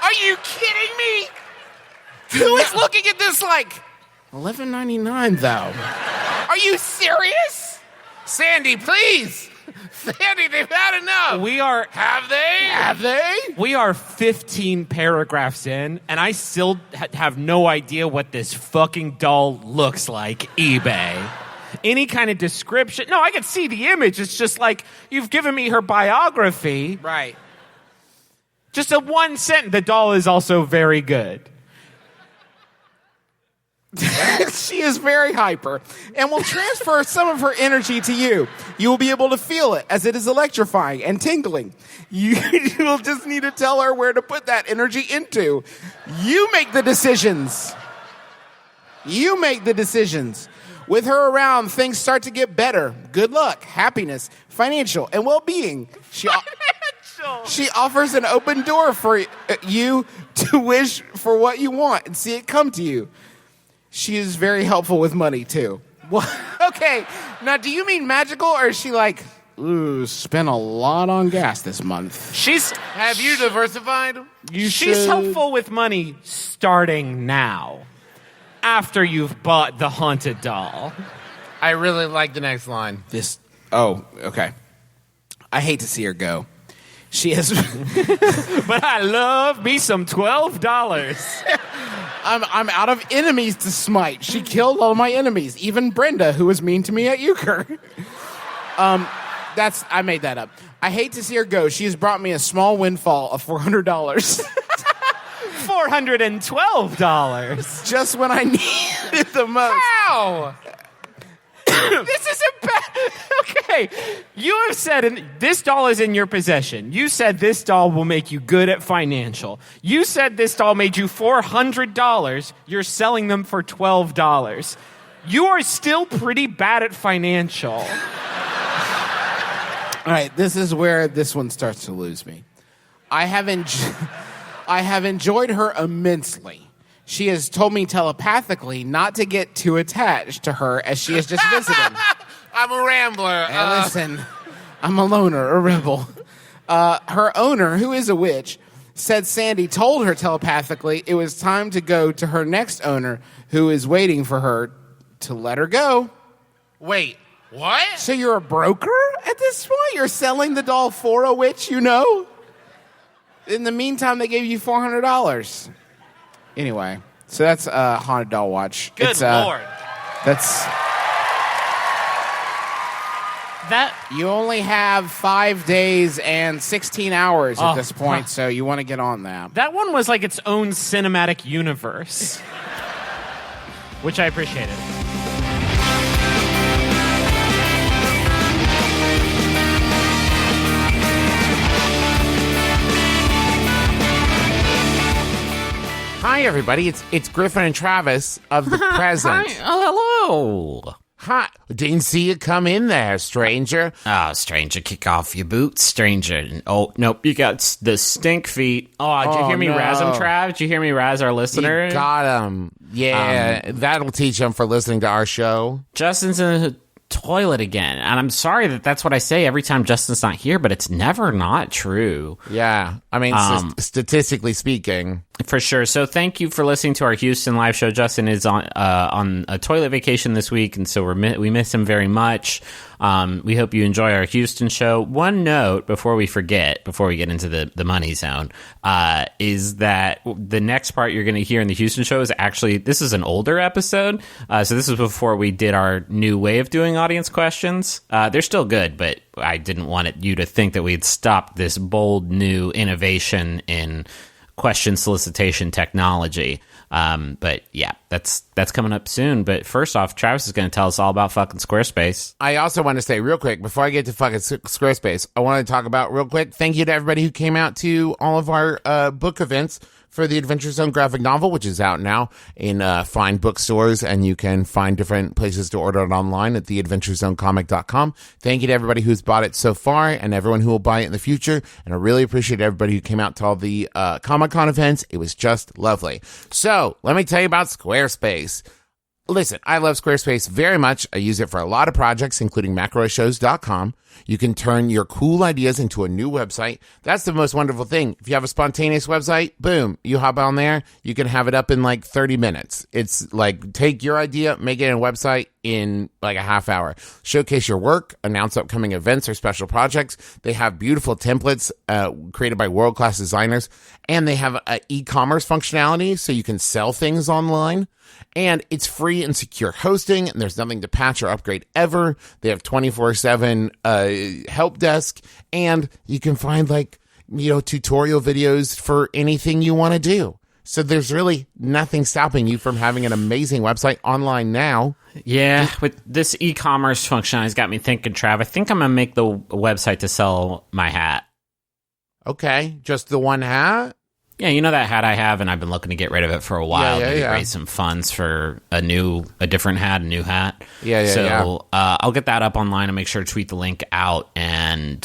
Are you kidding me? Who is looking at this like, $11.99 though. are you serious? Sandy, please. Sandy, they've had enough. We are Have they? Have they? We are 15 paragraphs in, and I still have no idea what this fucking doll looks like. eBay. Any kind of description? No, I can see the image. It's just like, you've given me her biography. Right. Just a one sentence. The doll is also very good. She is very hyper and will transfer some of her energy to you. You will be able to feel it as it is electrifying and tingling. You will just need to tell her where to put that energy into. You make the decisions. You make the decisions. With her around, things start to get better. Good luck, happiness, financial, and well-being. She offers an open door for you to wish for what you want and see it come to you. She is very helpful with money, too. Well, okay, now do you mean magical, or is she like, ooh, spent a lot on gas this month? Have you diversified? She's helpful with money starting now. After you've bought the haunted doll. I really like the next line. Oh, okay. I hate to see her go. She has... But I love me some $12. I'm out of enemies to smite. She killed all my enemies, even Brenda, who was mean to me at Euchre. I made that up. I hate to see her go. She has brought me a small windfall of $400. $412. Just when I need it the most. How? This isn't bad. Okay. You have said this doll is in your possession. You said this doll will make you good at financial. You said this doll made you $400. You're selling them for $12. You are still pretty bad at financial. All right, this is where this one starts to lose me. I have enjoyed her immensely. She has told me telepathically not to get too attached to her as she is just visiting. I'm a rambler. Hey, listen, I'm a loner, a rebel. Her owner, who is a witch, said Sandy told her telepathically it was time to go to her next owner, who is waiting for her to let her go. Wait, what? So you're a broker at this point? You're selling the doll for a witch, you know? In the meantime, they gave you $400. Anyway, so that's Haunted Doll Watch. Good Lord. You only have 5 days and 16 hours at this point, so you want to get on that. That one was like its own cinematic universe, which I appreciated. Hi, everybody. It's Griffin and Travis of the present. Hi. Oh, hello. Hi. Didn't see you come in there, stranger. Oh, stranger, kick off your boots, stranger. Oh, nope, you got the stink feet. Oh, did you hear me no. razz him, Trav? Did you hear me razz our listener? You got him. Yeah, that'll teach him for listening to our show. Justin's in the toilet again. And I'm sorry that's what I say every time Justin's not here, but it's never not true. Yeah, I mean, statistically speaking. For sure. So thank you for listening to our Houston live show. Justin is on a toilet vacation this week, and so we miss him very much. We hope you enjoy our Houston show. One note before we forget, before we get into the money zone, is that the next part you're going to hear in the Houston show is actually, this is an older episode. So this is before we did our new way of doing audience questions. They're still good, but I didn't want you to think that we'd stopped this bold new innovation in question solicitation technology. But yeah, that's coming up soon. But first off, Travis is going to tell us all about fucking Squarespace. I also want to say real quick, before I get to fucking Squarespace, I want to talk about real quick, thank you to everybody who came out to all of our book events. for the Adventure Zone graphic novel, which is out now in fine bookstores, and you can find different places to order it online at theadventurezonecomic.com. Thank you to everybody who's bought it so far and everyone who will buy it in the future. And I really appreciate everybody who came out to all the Comic-Con events. It was just lovely. So let me tell you about Squarespace. Listen, I love Squarespace very much. I use it for a lot of projects, including macroshows.com. You can turn your cool ideas into a new website. That's the most wonderful thing. If you have a spontaneous website, boom, you hop on there. You can have it up in like 30 minutes. It's like, take your idea, make it a website in like a half hour. Showcase your work, announce upcoming events or special projects. They have beautiful templates created by world-class designers, and they have e-commerce functionality so you can sell things online. And it's free and secure hosting, and there's nothing to patch or upgrade ever. They have 24/7 help desk, and you can find tutorial videos for anything you want to do. So there's really nothing stopping you from having an amazing website online now. Yeah, with this e-commerce functionality, it's got me thinking, Trav. I think I'm going to make the website to sell my hat. Okay, just the one hat? Yeah, you know that hat I have, and I've been looking to get rid of it for a while. Maybe raise some funds for a different hat, a new hat. So I'll get that up online and make sure to tweet the link out, and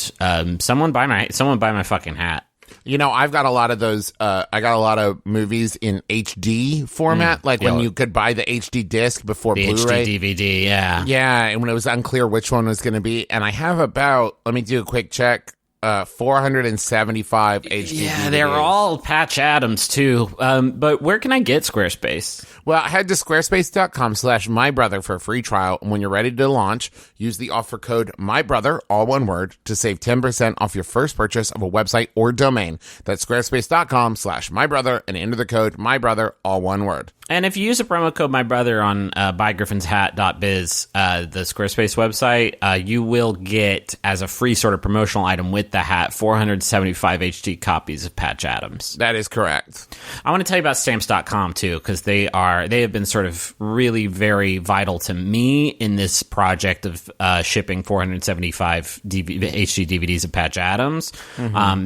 someone buy my fucking hat. You know, I've got a lot of those. I got a lot of movies in HD format, when you could buy the HD disc before the Blu-ray. HD DVD, yeah. Yeah, and when it was unclear which one was going to be. And I have about, let me do a quick check, 475 HD Yeah, DVDs. they're all Patch Adams, too. But where can I get Squarespace? Well, head to squarespace.com/mybrother for a free trial. And when you're ready to launch, use the offer code MYBROTHER, all one word, to save 10% off your first purchase of a website or domain. That's squarespace.com/mybrother and enter the code MYBROTHER, all one word. And if you use a promo code MyBrother on buygriffonshat.biz, the Squarespace website, you will get, as a free sort of promotional item with the hat, 475 HD copies of Patch Adams. That is correct. I want to tell you about Stamps.com, too, because they have been sort of really very vital to me in this project of shipping 475 HD DVDs of Patch Adams,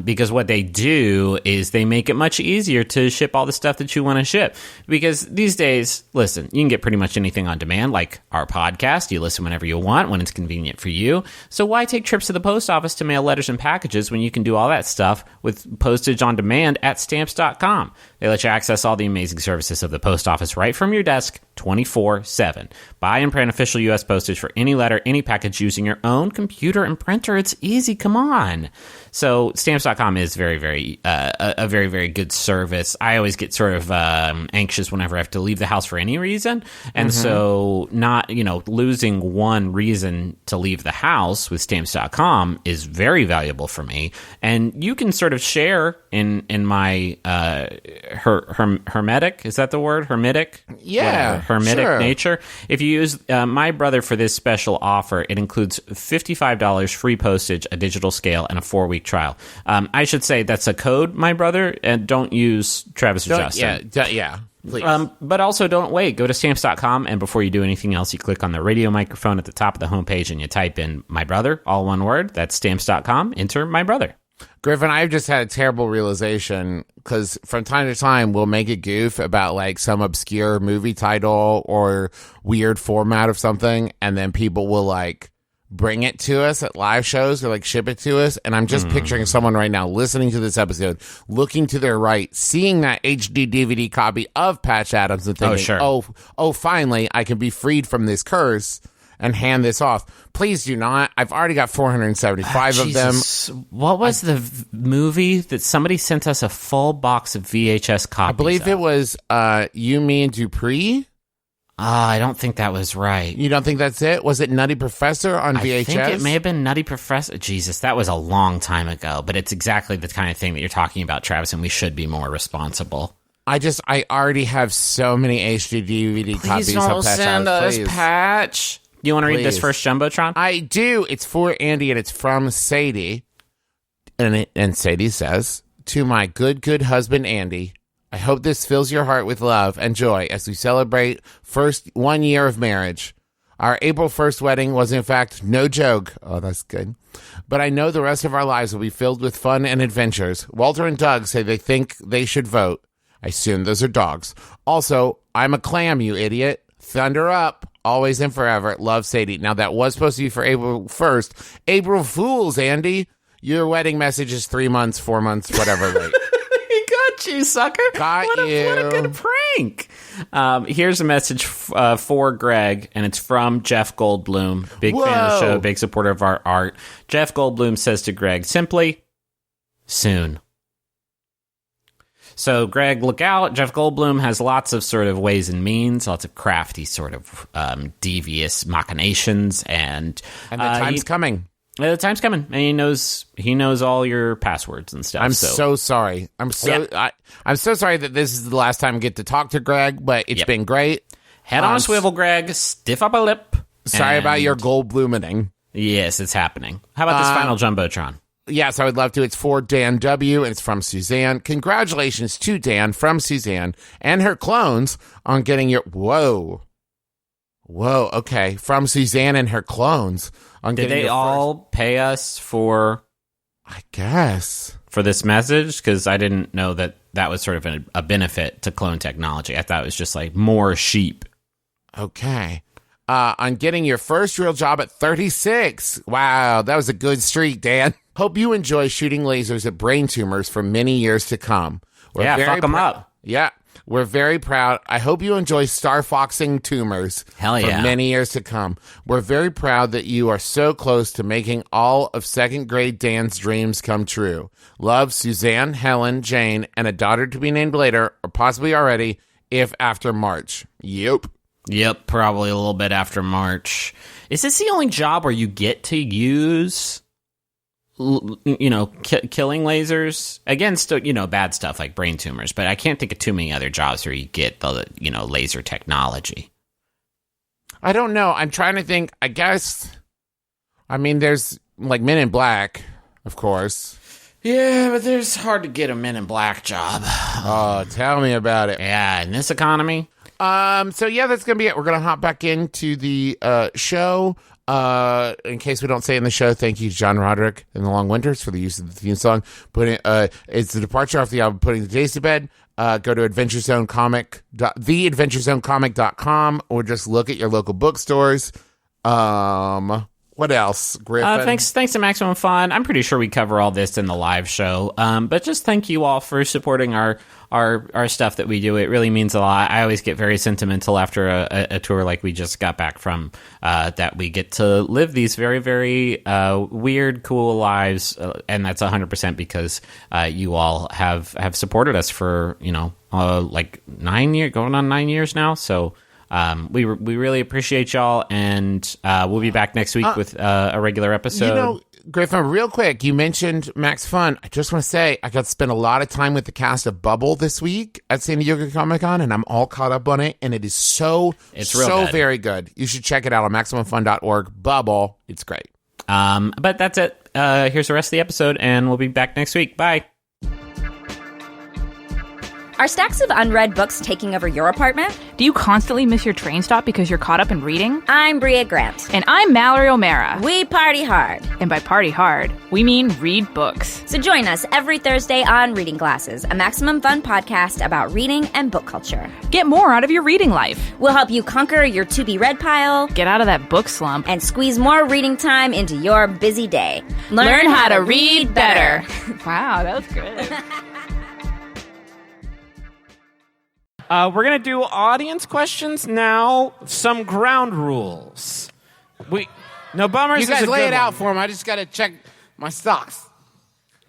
because what they do is they make it much easier to ship all the stuff that you want to ship. Because these days, listen, you can get pretty much anything on demand, like our podcast. You listen whenever you want, when it's convenient for you. So why take trips to the post office to mail letters and packages when you can do all that stuff with postage on demand at Stamps.com? They let you access all the amazing services of the post office right from your desk 24/7. Buy and print official U.S. postage for any letter, any package using your own computer and printer. It's easy. Come on. So Stamps.com is very, very a very, very good service. I always get sort of anxious whenever I have to leave the house for any reason. And so not, losing one reason to leave the house with Stamps.com is very valuable for me. And you can sort of share in my hermetic, is that the word? Hermetic? Yeah. Whatever. Hermetic sure. nature. If you use My Brother for this special offer, it includes $55 free postage, a digital scale, and a 4-week trial. I should say that's a code, My Brother, and don't use Travis or Justin. Yeah. Please. But also don't wait. Go to Stamps.com, and before you do anything else, you click on the radio microphone at the top of the homepage and you type in My Brother, all one word. That's Stamps.com. Enter My Brother. Griffin, I've just had a terrible realization because from time to time we'll make a goof about some obscure movie title or weird format of something, and then people will bring it to us at live shows or ship it to us. And I'm just picturing someone right now listening to this episode, looking to their right, seeing that HD DVD copy of Patch Adams and thinking, oh, finally I can be freed from this curse and hand this off. Please do not. I've already got 475 of them. What was the movie that somebody sent us a full box of VHS copies? I believe it was You, Me, and Dupree. I don't think that was right. You don't think that's it? Was it Nutty Professor on VHS? I think it may have been Nutty Professor. Jesus, that was a long time ago. But it's exactly the kind of thing that you're talking about, Travis, and we should be more responsible. I already have so many HD DVD copies of Patch Adams. Please. Patch. Do you want to read this first Jumbotron? I do. It's for Andy, and it's from Sadie. And Sadie says, "To my good husband, Andy, I hope this fills your heart with love and joy as we celebrate first 1 year of marriage. Our April 1st wedding was, in fact, no joke." Oh, that's good. "But I know the rest of our lives will be filled with fun and adventures. Walter and Doug say they think they should vote. I assume those are dogs. Also, I'm a clam, you idiot. Thunder up. Always and forever. Love, Sadie. Now, that was supposed to be for April 1st. April Fools, Andy. Your wedding message is 3 months, 4 months, whatever late. He got you, sucker. Got what you. What a good prank. Here's a message for Greg, and it's from Jeff Goldblum. Big fan of the show, big supporter of our art. Jeff Goldblum says to Greg, simply, soon. So, Greg, look out. Jeff Goldblum has lots of sort of ways and means, lots of crafty sort of devious machinations, and And the time's coming. The time's coming, and he knows all your passwords and stuff. I'm so sorry. I'm so sorry that this is the last time I get to talk to Greg, but it's been great. Head on a swivel, Greg. Stiff up a lip. Sorry about your Goldblumening. Yes, it's happening. How about this final Jumbotron? Yes, I would love to. It's for Dan W., and it's from Suzanne. Congratulations to Dan from Suzanne and her clones on getting your... Whoa, okay. From Suzanne and her clones on Did getting they all pay us for... I guess. For this message? Because I didn't know that was sort of a benefit to clone technology. I thought it was just like more sheep. Okay. On getting your first real job at 36. Wow, that was a good streak, Dan. Hope you enjoy shooting lasers at brain tumors for many years to come. Fuck them up. Yeah, we're very proud. I hope you enjoy Star Foxing tumors for many years to come. We're very proud that you are so close to making all of second grade Dan's dreams come true. Love, Suzanne, Helen, Jane, and a daughter to be named later, or possibly already, if after March. Yep, probably a little bit after March. Is this the only job where you get to use... killing lasers against, bad stuff like brain tumors, but I can't think of too many other jobs where you get the, laser technology. I don't know. I'm trying to think. I guess, there's like Men in Black, of course. Yeah, but there's hard to get a Men in Black job. Oh, tell me about it. Yeah, in this economy. So yeah, that's gonna be it. We're gonna hop back into the show. In case we don't say in the show, thank you to John Roderick and the Long Winters for the use of the theme song. It's the departure off the album Putting the Days to Bed. Go to theadventurezonecomic.com or just look at your local bookstores. What else, Griffin? Thanks to Maximum Fun. I'm pretty sure we cover all this in the live show. But just thank you all for supporting our stuff that we do. It really means a lot. I always get very sentimental after a tour like we just got back from, that we get to live these very, very weird, cool lives. And that's 100% because you all have supported us for, like 9 years, going on 9 years now. So... we really appreciate y'all, and we'll be back next week with a regular episode. Griffin, real quick, you mentioned Max Fun. I just want to say I got to spend a lot of time with the cast of Bubble this week at San Diego Comic-Con, and I'm all caught up on it, and it is so good. Very good. You should check it out on MaximumFun.org. Bubble, it's great. But that's it. Here's the rest of the episode, and we'll be back next week. Bye. Are stacks of unread books taking over your apartment? Do you constantly miss your train stop because you're caught up in reading? I'm Bria Grant. And I'm Mallory O'Mara. We party hard. And by party hard, we mean read books. So join us every Thursday on Reading Glasses, a Maximum Fun podcast about reading and book culture. Get more out of your reading life. We'll help you conquer your to-be-read pile, get out of that book slump, and squeeze more reading time into your busy day. Learn how to read better. Wow, that was good. We're going to do audience questions now. Some ground rules. No bummers. You guys is a lay good it out one. for him. I just got to check my socks.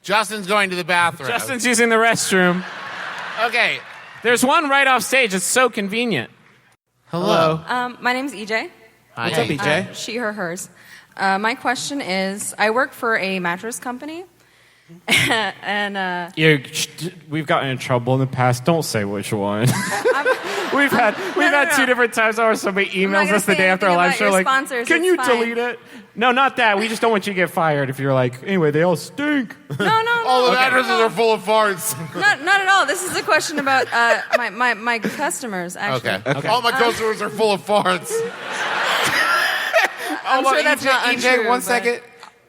Justin's going to the bathroom. Justin's using the restroom. Okay. There's one right off stage. It's so convenient. Hello. My name's EJ. What's up, EJ? She, her, hers. My question is, I work for a mattress company, and We've gotten in trouble in the past. Don't say which one. we've had two different times where somebody emails us the day after our live show like, sponsors, can you it's fine. delete it? No, not that. We just don't want you to get fired if you're like, anyway, they all stink. No. All the mattresses are full of farts. Not at all. This is a question about my customers, actually. Okay. All my customers are full of farts. I'm sure that's not EJ, untrue, one but- second.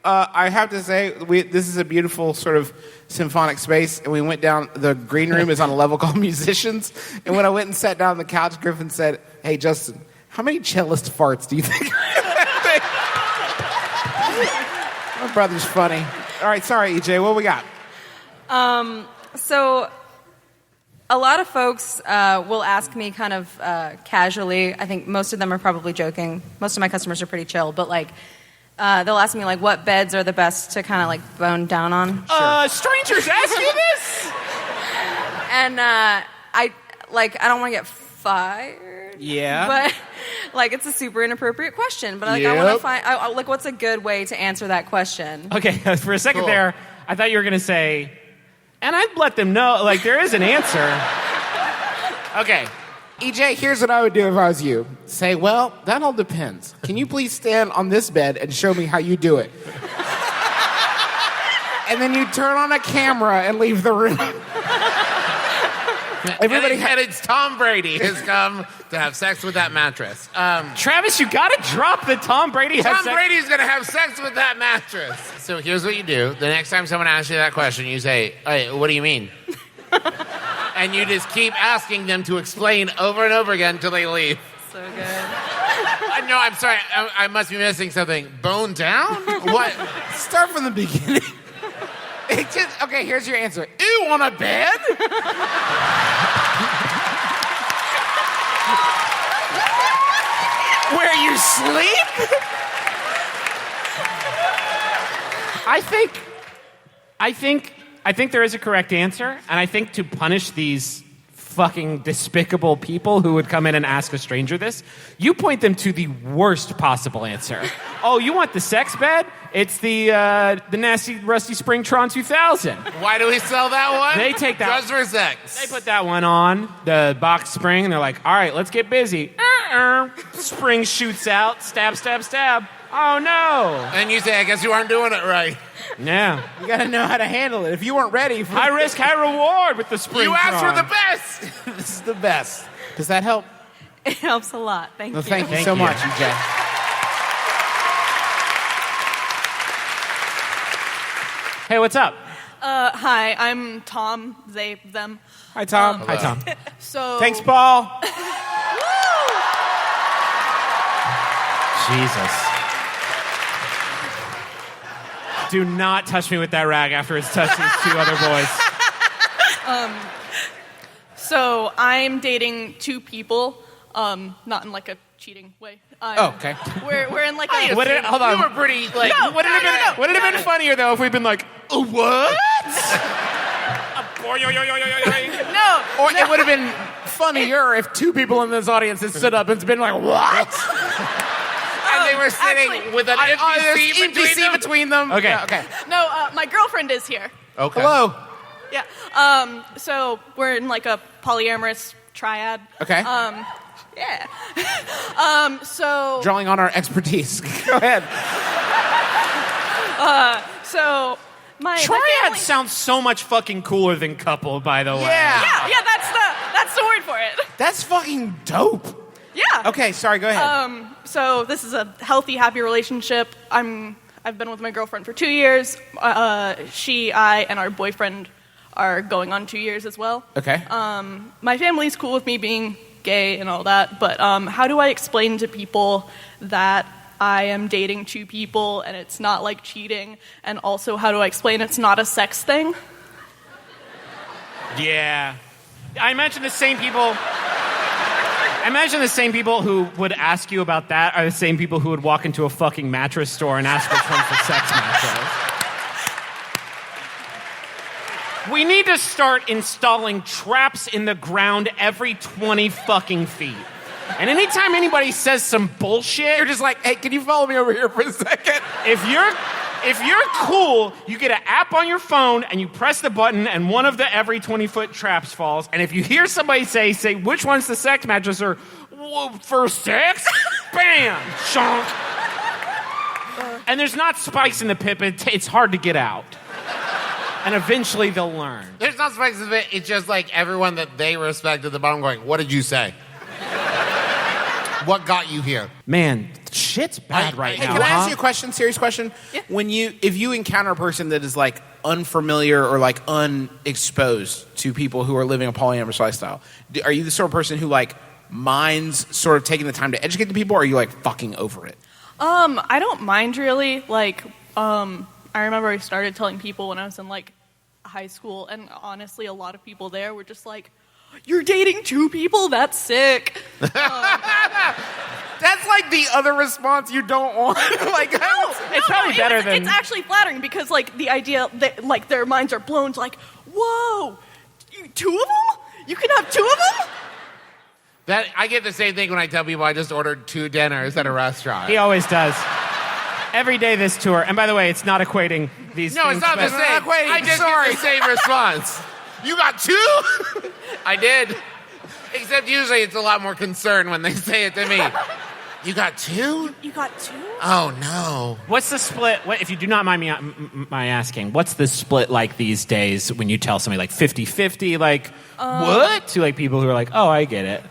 I have to say, this is a beautiful sort of symphonic space, and we went down. The green room is on a level called musicians, and when I went and sat down on the couch, Griffin said, "Hey, Justin, how many cellist farts do you think?" My brother's funny. All right, sorry, EJ, what we got? So a lot of folks will ask me kind of casually. I think most of them are probably joking. Most of my customers are pretty chill, but like they'll ask me like what beds are the best to kind of like bone down on. Strangers ask you this? And I don't want to get fired. Yeah. But like it's a super inappropriate question. But like I want to find like what's a good way to answer that question. Okay, for a second there, I thought you were going to say, and I'd let them know, like, there is an answer. Okay. EJ, here's what I would do if I was you. Say, well, that all depends. Can you please stand on this bed and show me how you do it? And then you turn on a camera and leave the room. Everybody and it's Tom Brady has come to have sex with that mattress. Travis, you got to drop the Tom Brady. Tom Brady's going to have sex with that mattress. So here's what you do. The next time someone asks you that question, you say, "Hey, what do you mean?" And you just keep asking them to explain over and over again until they leave. So good. No, I'm sorry. I must be missing something. Bone down? What? Start from the beginning. Okay, here's your answer. Ew, on a bed? Where you sleep? I think there is a correct answer, and I think to punish these fucking despicable people who would come in and ask a stranger this, you point them to the worst possible answer. Oh, you want the sex bed? It's the nasty Rusty Springtron 2000. Why do we sell that one? They take that. Just for sex. They put that one on, the box spring, and they're like, all right, let's get busy. Spring shoots out, stab, stab, stab. Oh, no. And you say, I guess you aren't doing it right. Yeah. You got to know how to handle it. If you weren't ready for high risk, high reward with the spring. You asked for the best. This is the best. Does that help? It helps a lot. Thank you. Thank you so much, EJ. Hey, what's up? Hi, I'm Tom, they, them. Hi, Tom. Hi, Tom. So Thanks, Paul. Jesus. Do not touch me with that rag after it's touched these two other boys. So I'm dating two people, not in like a cheating way. Okay. We're in like a... Hold on. You were pretty, like... No, Would it have been funnier, though, if we'd been like, what? No. Or it would have been funnier if two people in this audience had stood up and been like, what? And they were sitting actually, with an empty seat between them. Okay. Yeah, okay. No, my girlfriend is here. Okay. Hello. Yeah. So we're in like a polyamorous triad. Okay. Yeah. So... Drawing on our expertise. Go ahead. So... My Triad family... sounds so much fucking cooler than couple, by the way. Yeah, that's the word for it. That's fucking dope. Yeah. Okay, sorry, go ahead. So this is a healthy, happy relationship. I've been with my girlfriend for 2 years. She, I, and our boyfriend are going on 2 years as well. Okay. My family's cool with me being gay and all that, but how do I explain to people that I am dating two people and it's not like cheating? And also, how do I explain it's not a sex thing? Yeah. I imagine the same people who would ask you about that are the same people who would walk into a fucking mattress store and ask which one's the sex mattress. We need to start installing traps in the ground every 20 fucking feet. And anytime anybody says some bullshit, You're just like, hey, can you follow me over here for a second? if you're cool, you get an app on your phone and you press the button and one of the every 20-foot traps falls. And if you hear somebody say which one's the sex mattress or for sex, bam, shonk. And there's not spikes in the pip. It's hard to get out. And eventually they'll learn. There's not spikes of it. It's just like everyone that they respect at the bottom going, what did you say? What got you here? Man, shit's bad right Hey, now. can I ask huh? you a question? Serious question? Yeah. If you encounter a person that is like unfamiliar or like unexposed to people who are living a polyamorous lifestyle, are you the sort of person who like minds sort of taking the time to educate the people, or are you like fucking over it? I don't mind really. Like, I remember I started telling people when I was in like high school, and honestly, a lot of people there were just like, "You're dating 2 people? That's sick." That's like the other response you don't want. Like, It's probably better than... It's actually flattering because like the idea that like their minds are blown. Like, whoa, 2 of them? You can have 2 of them? That I get the same thing when I tell people I just ordered 2 dinners at a restaurant. He always does. Every day this tour. And by the way, it's not equating these No, things. it's not the but- same. I just get the same response. You got 2? I did. Except usually it's a lot more concern when they say it to me. You got 2? You got 2? Oh, no. What's the split? If you do not mind me my asking, what's the split like these days when you tell somebody like 50-50? Like, what? To like people who are like, oh, I get it.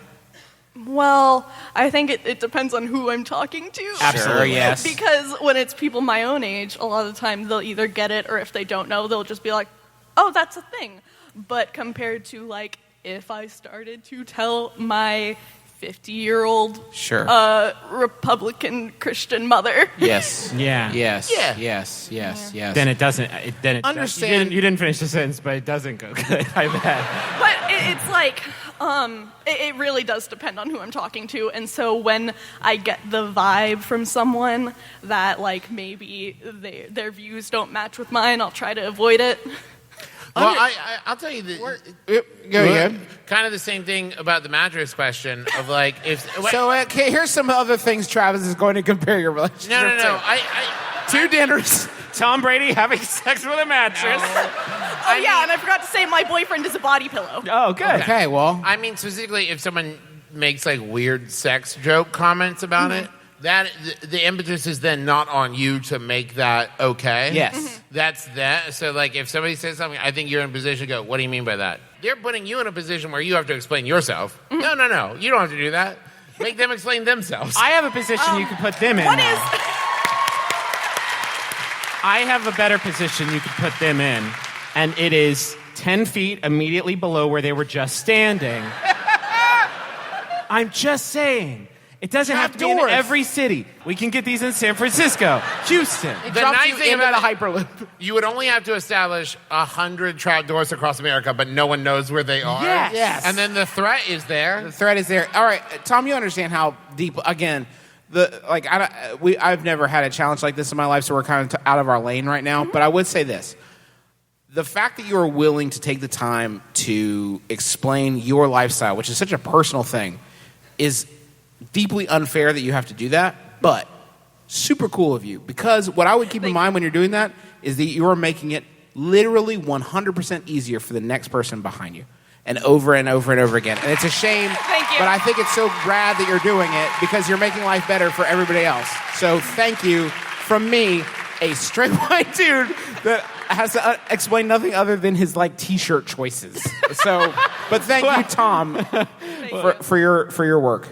Well, I think it depends on who I'm talking to. Absolutely. yes. Because when it's people my own age, a lot of the time they'll either get it, or if they don't know, they'll just be like, oh, that's a thing. But compared to, like, if I started to tell my 50-year-old Sure. Republican Christian mother. Yes. Yeah. Yes. Yeah. Yes. Yes. Yes. Then it doesn't. Then it Understand- You didn't finish the sentence, but it doesn't go good. I bet. But it's like, it really does depend on who I'm talking to. And so when I get the vibe from someone that, like, maybe their views don't match with mine, I'll try to avoid it. Well, I'll tell you that. Go ahead. Kind of the same thing about the mattress question of like if. So okay, here's some other things Travis is going to compare your relationship no. to. 2 dinners. Tom Brady having sex with a mattress. Oh, yeah, and I forgot to say my boyfriend is a body pillow. Oh, good. Okay, well. I mean, specifically, if someone makes like weird sex joke comments about it, that the impetus is then not on you to make that okay. Yes. That's that. So, like, if somebody says something, I think you're in a position to go, what do you mean by that? They're putting you in a position where you have to explain yourself. No. You don't have to do that. Make them explain themselves. I have a position you can put them in. What now. is... I have a better position you could put them in, and it is 10 feet immediately below where they were just standing. I'm just saying. It doesn't have to be in Outdoors. every city. We can get these in San Francisco, Houston. The Dropped nice you thing into about the it, Hyperloop. you would only have to establish 100 trapdoors across America, but no one knows where they are. Yes. Yes. And then the threat is there. The threat is there. All right, Tom, you understand how deep, again, I've never had a challenge like this in my life, so we're kind of out of our lane right now. But I would say this. The fact that you are willing to take the time to explain your lifestyle, which is such a personal thing, is deeply unfair that you have to do that, but super cool of you. Because what I would keep in mind when you're doing that is that you are making it literally 100% easier for the next person behind you. And over and over and over again. And it's a shame, Thank you. but I think it's so rad that you're doing it because you're making life better for everybody else. So thank you from me, a straight white dude that has to explain nothing other than his like t-shirt choices. So, but thank you, Tom, for your work.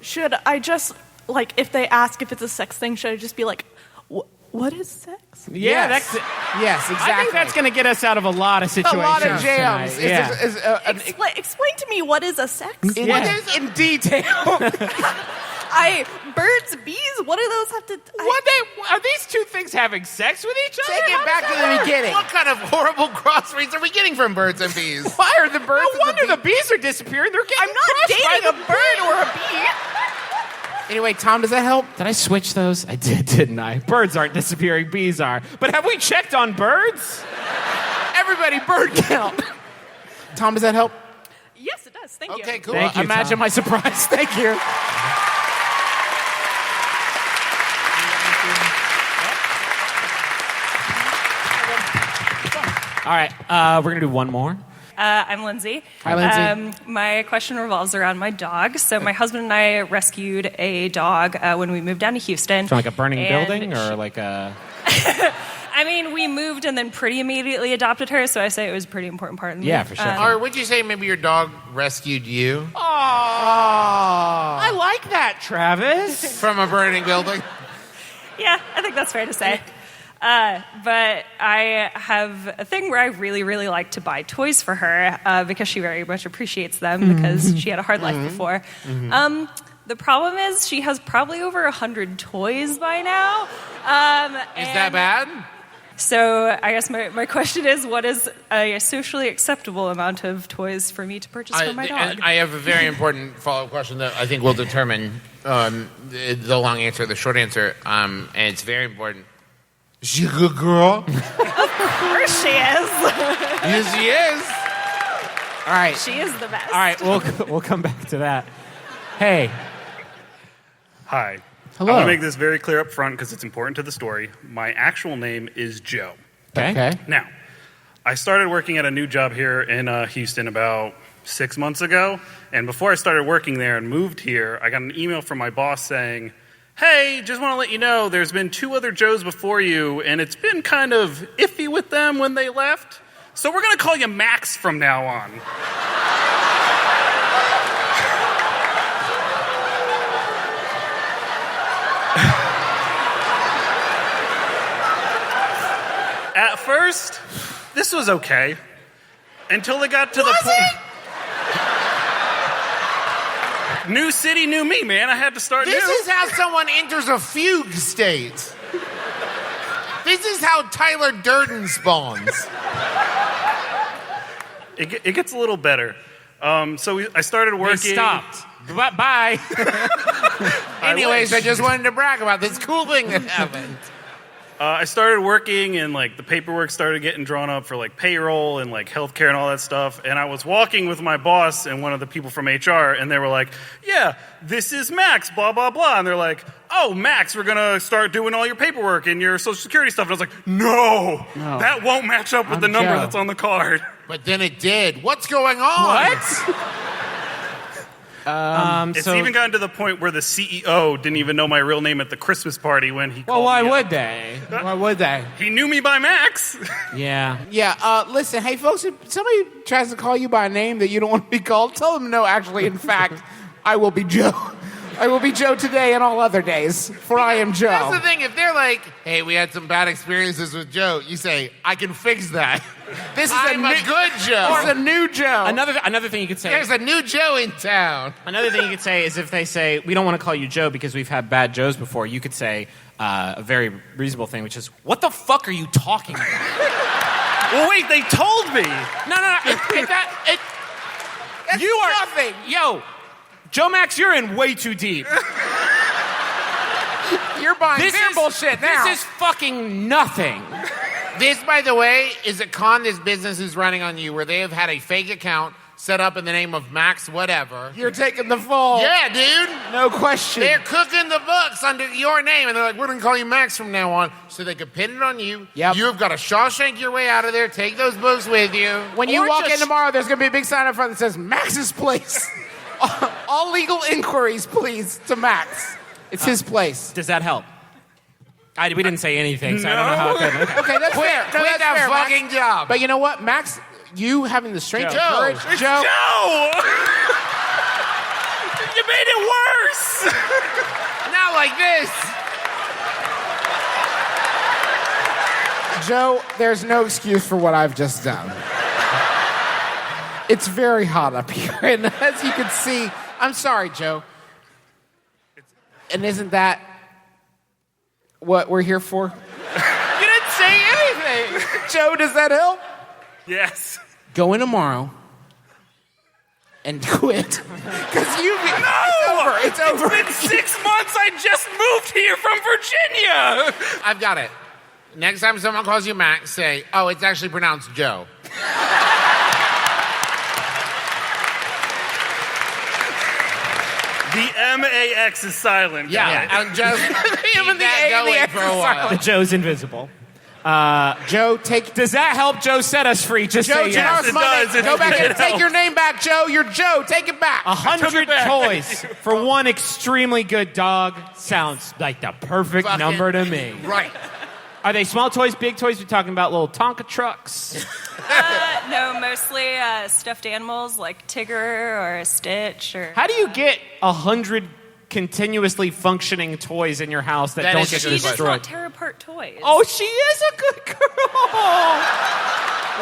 Should I just, like, if they ask if it's a sex thing, should I just be like, what is sex? Yeah, Yes. that's. Yes, exactly. I think that's going to get us out of a lot of a situations. lot of jams. tonight. Yeah. Explain to me what is a sex? In detail. Birds, bees, what do those have to... Are these two things having sex with each other? Take it back to the beginning. What kind of horrible crossbreeds are we getting from birds and bees? Why are the birds? No wonder the bees are disappearing. They're getting I'm not crushed by dating a the bird or a bee. Anyway, Tom, does that help? Did I switch those? I did, didn't I? Birds aren't disappearing, bees are. But have we checked on birds? Everybody, bird count. Tom, does that help? Yes, it does. Thank you. Okay, cool. Thank you, Imagine Tom. my surprise. Thank you. All right, we're going to do one more. I'm Lindsay. Hi, Lindsay. My question revolves around my dog. So my husband and I rescued a dog when we moved down to Houston. So like a burning And building or like a... I mean, we moved and then pretty immediately adopted her, so I say it was a pretty important part of the Yeah, move. for sure. Or would you say maybe your dog rescued you? I like like that, Travis. From a burning building. Yeah, I think that's fair to say. But I have a thing where I really, really like to buy toys for her because she very much appreciates them because she had a hard life before. The problem is she has probably over 100 toys by now. Is that bad? So I guess my question is, what is a socially acceptable amount of toys for me to purchase for my dog? And I have a very important follow-up question that I think will determine the long answer, the short answer, and it's very important. Is she a good girl? Of course she is. Yes, she is. All right. She is the best. All right, we'll come back to that. Hey. Hi. Hello. I want to make this very clear up front because it's important to the story. My actual name is Joe. Okay. Now, I started working at a new job here in Houston about 6 months ago. And before I started working there and moved here, I got an email from my boss saying, hey, just want to let you know there's been 2 other Joes before you, and it's been kind of iffy with them when they left. So we're going to call you Max from now on. At first, this was okay. Until it got to the point. New city, new me, man. I had to start This new. is how someone enters a fugue state. This is how Tyler Durden spawns. It gets a little better. I started working. They stopped. Bye. Anyways, I just wanted to brag about this cool thing that happened. I started working, and the paperwork started getting drawn up for payroll and healthcare and all that stuff. And I was walking with my boss and one of the people from HR, and they were like, "Yeah, this is Max, blah blah blah." And they're like, "Oh, Max, we're gonna start doing all your paperwork and your social security stuff." And I was like, "No, that won't match up with the number that's on the card." But then it did. What's going on? What? It's even gotten to the point where the CEO didn't even know my real name at the Christmas party when he called Well, why me would up. they? Why would they? He knew me by Max. Yeah. Yeah, listen, hey, folks, if somebody tries to call you by a name that you don't want to be called, tell them no, actually, in fact, I will be Joe. I will be Joe today and all other days, for I am Joe. That's the thing. If they're like, hey, we had some bad experiences with Joe, you say, I can fix that. This is I'm a good Joe. This is a new Joe. Another thing you could say. There's a new Joe in town. Another thing you could say is if they say, we don't want to call you Joe because we've had bad Joes before, you could say a very reasonable thing, which is, what the fuck are you talking about? Well, wait, they told me. No. That's You are nothing. Yo, Joe Max, you're in way too deep. You're buying their bullshit now. This is fucking nothing. This, by the way, is a con this business is running on you where they have had a fake account set up in the name of Max whatever. You're taking the fall. Yeah, dude. No question. They're cooking the books under your name, and they're like, we're going to call you Max from now on, so they could pin it on you. Yep. You've got to Shawshank your way out of there, take those books with you. When you Or walk just- in tomorrow, there's going to be a big sign up front that says Max's place. All legal inquiries, please, to Max. It's his place. Does that help? We didn't say anything, so I don't know how it could. Okay. Okay, that's fair. Quit That's that fair, Max. fucking job. But you know what, Max? You having the strength Joe. and courage, It's Joe. Joe! You made it worse! Not like this. Joe, there's no excuse for what I've just done. It's very hot up here, and as you can see, I'm sorry, Joe. And isn't that what we're here for? You didn't say anything. Joe, does that help? Yes. Go in tomorrow and quit. Because you... No! It's over. It's been 6 months. I just moved here from Virginia. I've got it. Next time someone calls you Max, say, oh, it's actually pronounced Joe. The M-A-X is silent. Yeah. And just keep and the that A and the going X for is a while. silent. Joe's invisible. Joe, take... Does that help Joe set us free? Just Joe, say yes. tomorrow's Monday. does. Go back It and take helps. your name back, Joe. You're Joe. Take it back. 100 toys for one extremely good dog sounds like the perfect Fucking number to me. Right. Are they small toys, big toys? We're talking about little Tonka trucks. No, mostly stuffed animals like Tigger or Stitch or. How do you get 100 continuously functioning toys in your house that don't get She does destroyed. not tear apart toys. Oh, she is a good girl.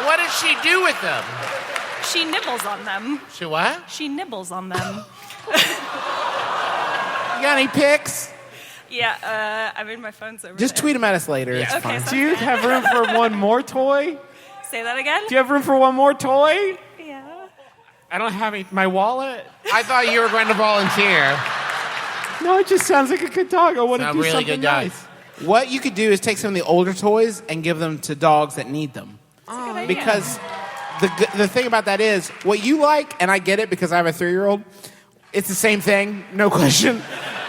What does she do with them? She nibbles on them. She what? She nibbles on them. You got any pics? Yeah, I mean, my phone's over Just there. tweet them at us later. It's Okay, fine. sounds Do you good. have room for one more toy? Say that again? Do you have room for one more toy? Yeah. I don't have my wallet. I thought you were going to volunteer. No, it just sounds like a good dog. I want to Sound do really something good guy. nice. What you could do is take some of the older toys and give them to dogs that need them. Because the thing about that is, what you like, and I get it because I have a 3-year-old, it's the same thing, no question.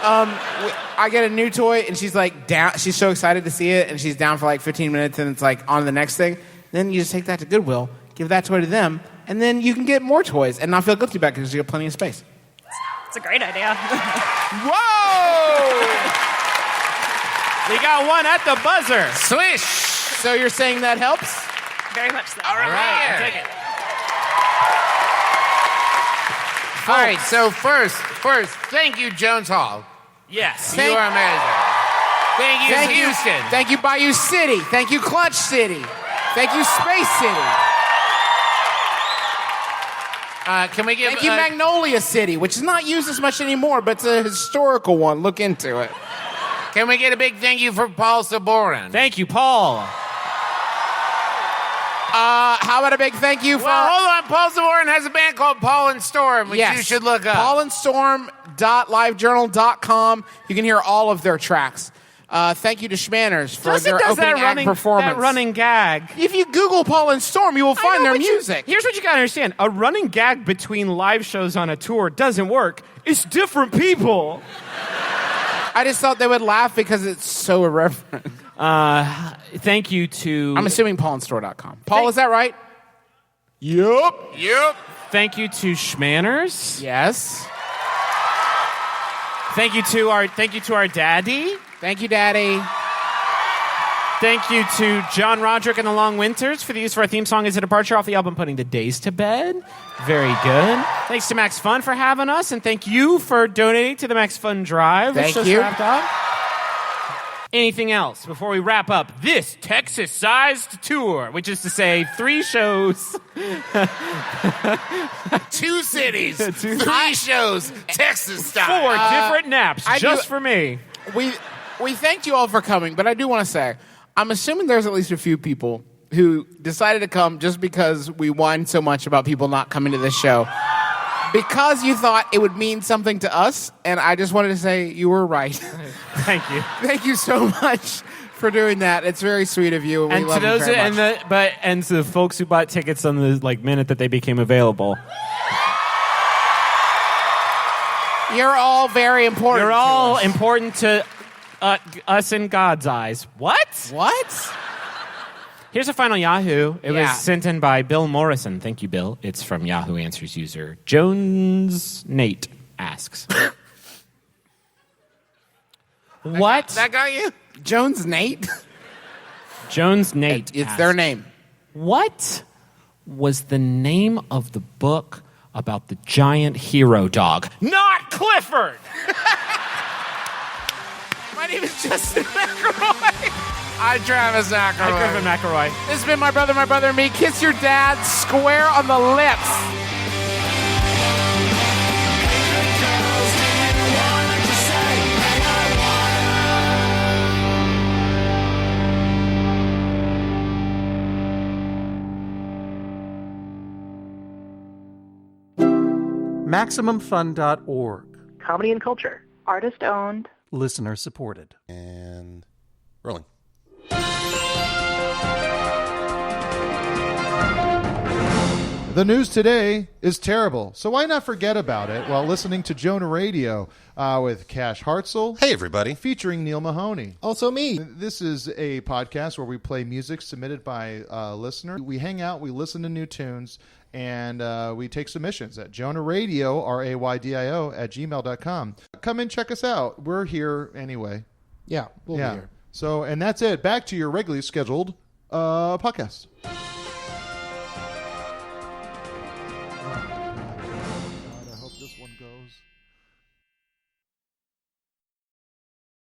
I get a new toy, and she's like down. She's so excited to see it, and she's down for like 15 minutes, and it's like on to the next thing. Then you just take that to Goodwill, give that toy to them, and then you can get more toys and not feel guilty about it because you have plenty of space. It's a great idea. Whoa! We got one at the buzzer. Swish. So you're saying that helps? Very much so. All right. I'll take it. All right. So first, thank you, Jones Hall. Yes. You are amazing. Thank you, Thank you, Houston. Thank you, Bayou City. Thank you, Clutch City. Thank you, Space City. Can we give? Thank you, Magnolia City, which is not used as much anymore, but it's a historical one. Look into it. Can we get a big thank you for Paul Saborin? Thank you, Paul. How about a big thank you for... Well, hold on. Paul Saborin has a band called Paul and Storm, which Yes. you should look up. paulandstorm.livejournal.com. You can hear all of their tracks. Thank you to Schmanners for Justin their does opening that act performance. That running gag. If you Google Paul and Storm, you will find their music. Here's what you gotta understand. A running gag between live shows on a tour doesn't work. It's different people. I just thought they would laugh because it's so irreverent. Thank you to... I'm assuming paulandstore.com. Paul, is that right? Yup. Yep. Thank you to Schmanners. Yes. Thank you to our daddy. Thank you, Daddy. Thank you to John Roderick and the Long Winters for the use of our theme song as a departure off the album Putting the Days to Bed. Very good. Thanks to Max Fun for having us, and thank you for donating to the Max Fun Drive. Thank which just you. wrapped up. Anything else before we wrap up this Texas-sized tour, which is to say 3 shows. 2 cities, 3 shows, Texas style. 4 different naps just for me. We thanked you all for coming, but I do want to say, I'm assuming there's at least a few people who decided to come just because we whined so much about people not coming to this show. Because you thought it would mean something to us, and I just wanted to say you were right. Thank you. Thank you so much for doing that. It's very sweet of you, and we And love to those you very much. and to the folks who bought tickets on the minute that they became available. You're all very important. You're to all us. important to us in God's eyes. What? What? Here's a final Yahoo. It Yeah. was sent in by Bill Morrison. Thank you, Bill. It's from Yahoo Answers user Jones Nate asks. What? That got you? Jones Nate? Jones Nate. It's asks, their name. What was the name of the book about the giant hero dog? Not Clifford! My name is Justin McElroy. I'm Travis Ackroyd. Hi, Griffin McElroy. This has been my brother, and me. Kiss your dad square on the lips. MaximumFun.org. Comedy and culture. Artist owned. Listener supported. And rolling. The news today is terrible, so why not forget about it while listening to Jonah Radio with Cash Hartzell. Hey, everybody. Featuring Neil Mahoney. Also me. This is a podcast where we play music submitted by listeners. We hang out, we listen to new tunes, and we take submissions at jonahradio, RAYDIO, @gmail.com. Come and check us out. We're here anyway. Yeah, we'll be here. So, and that's it. Back to your regularly scheduled podcast.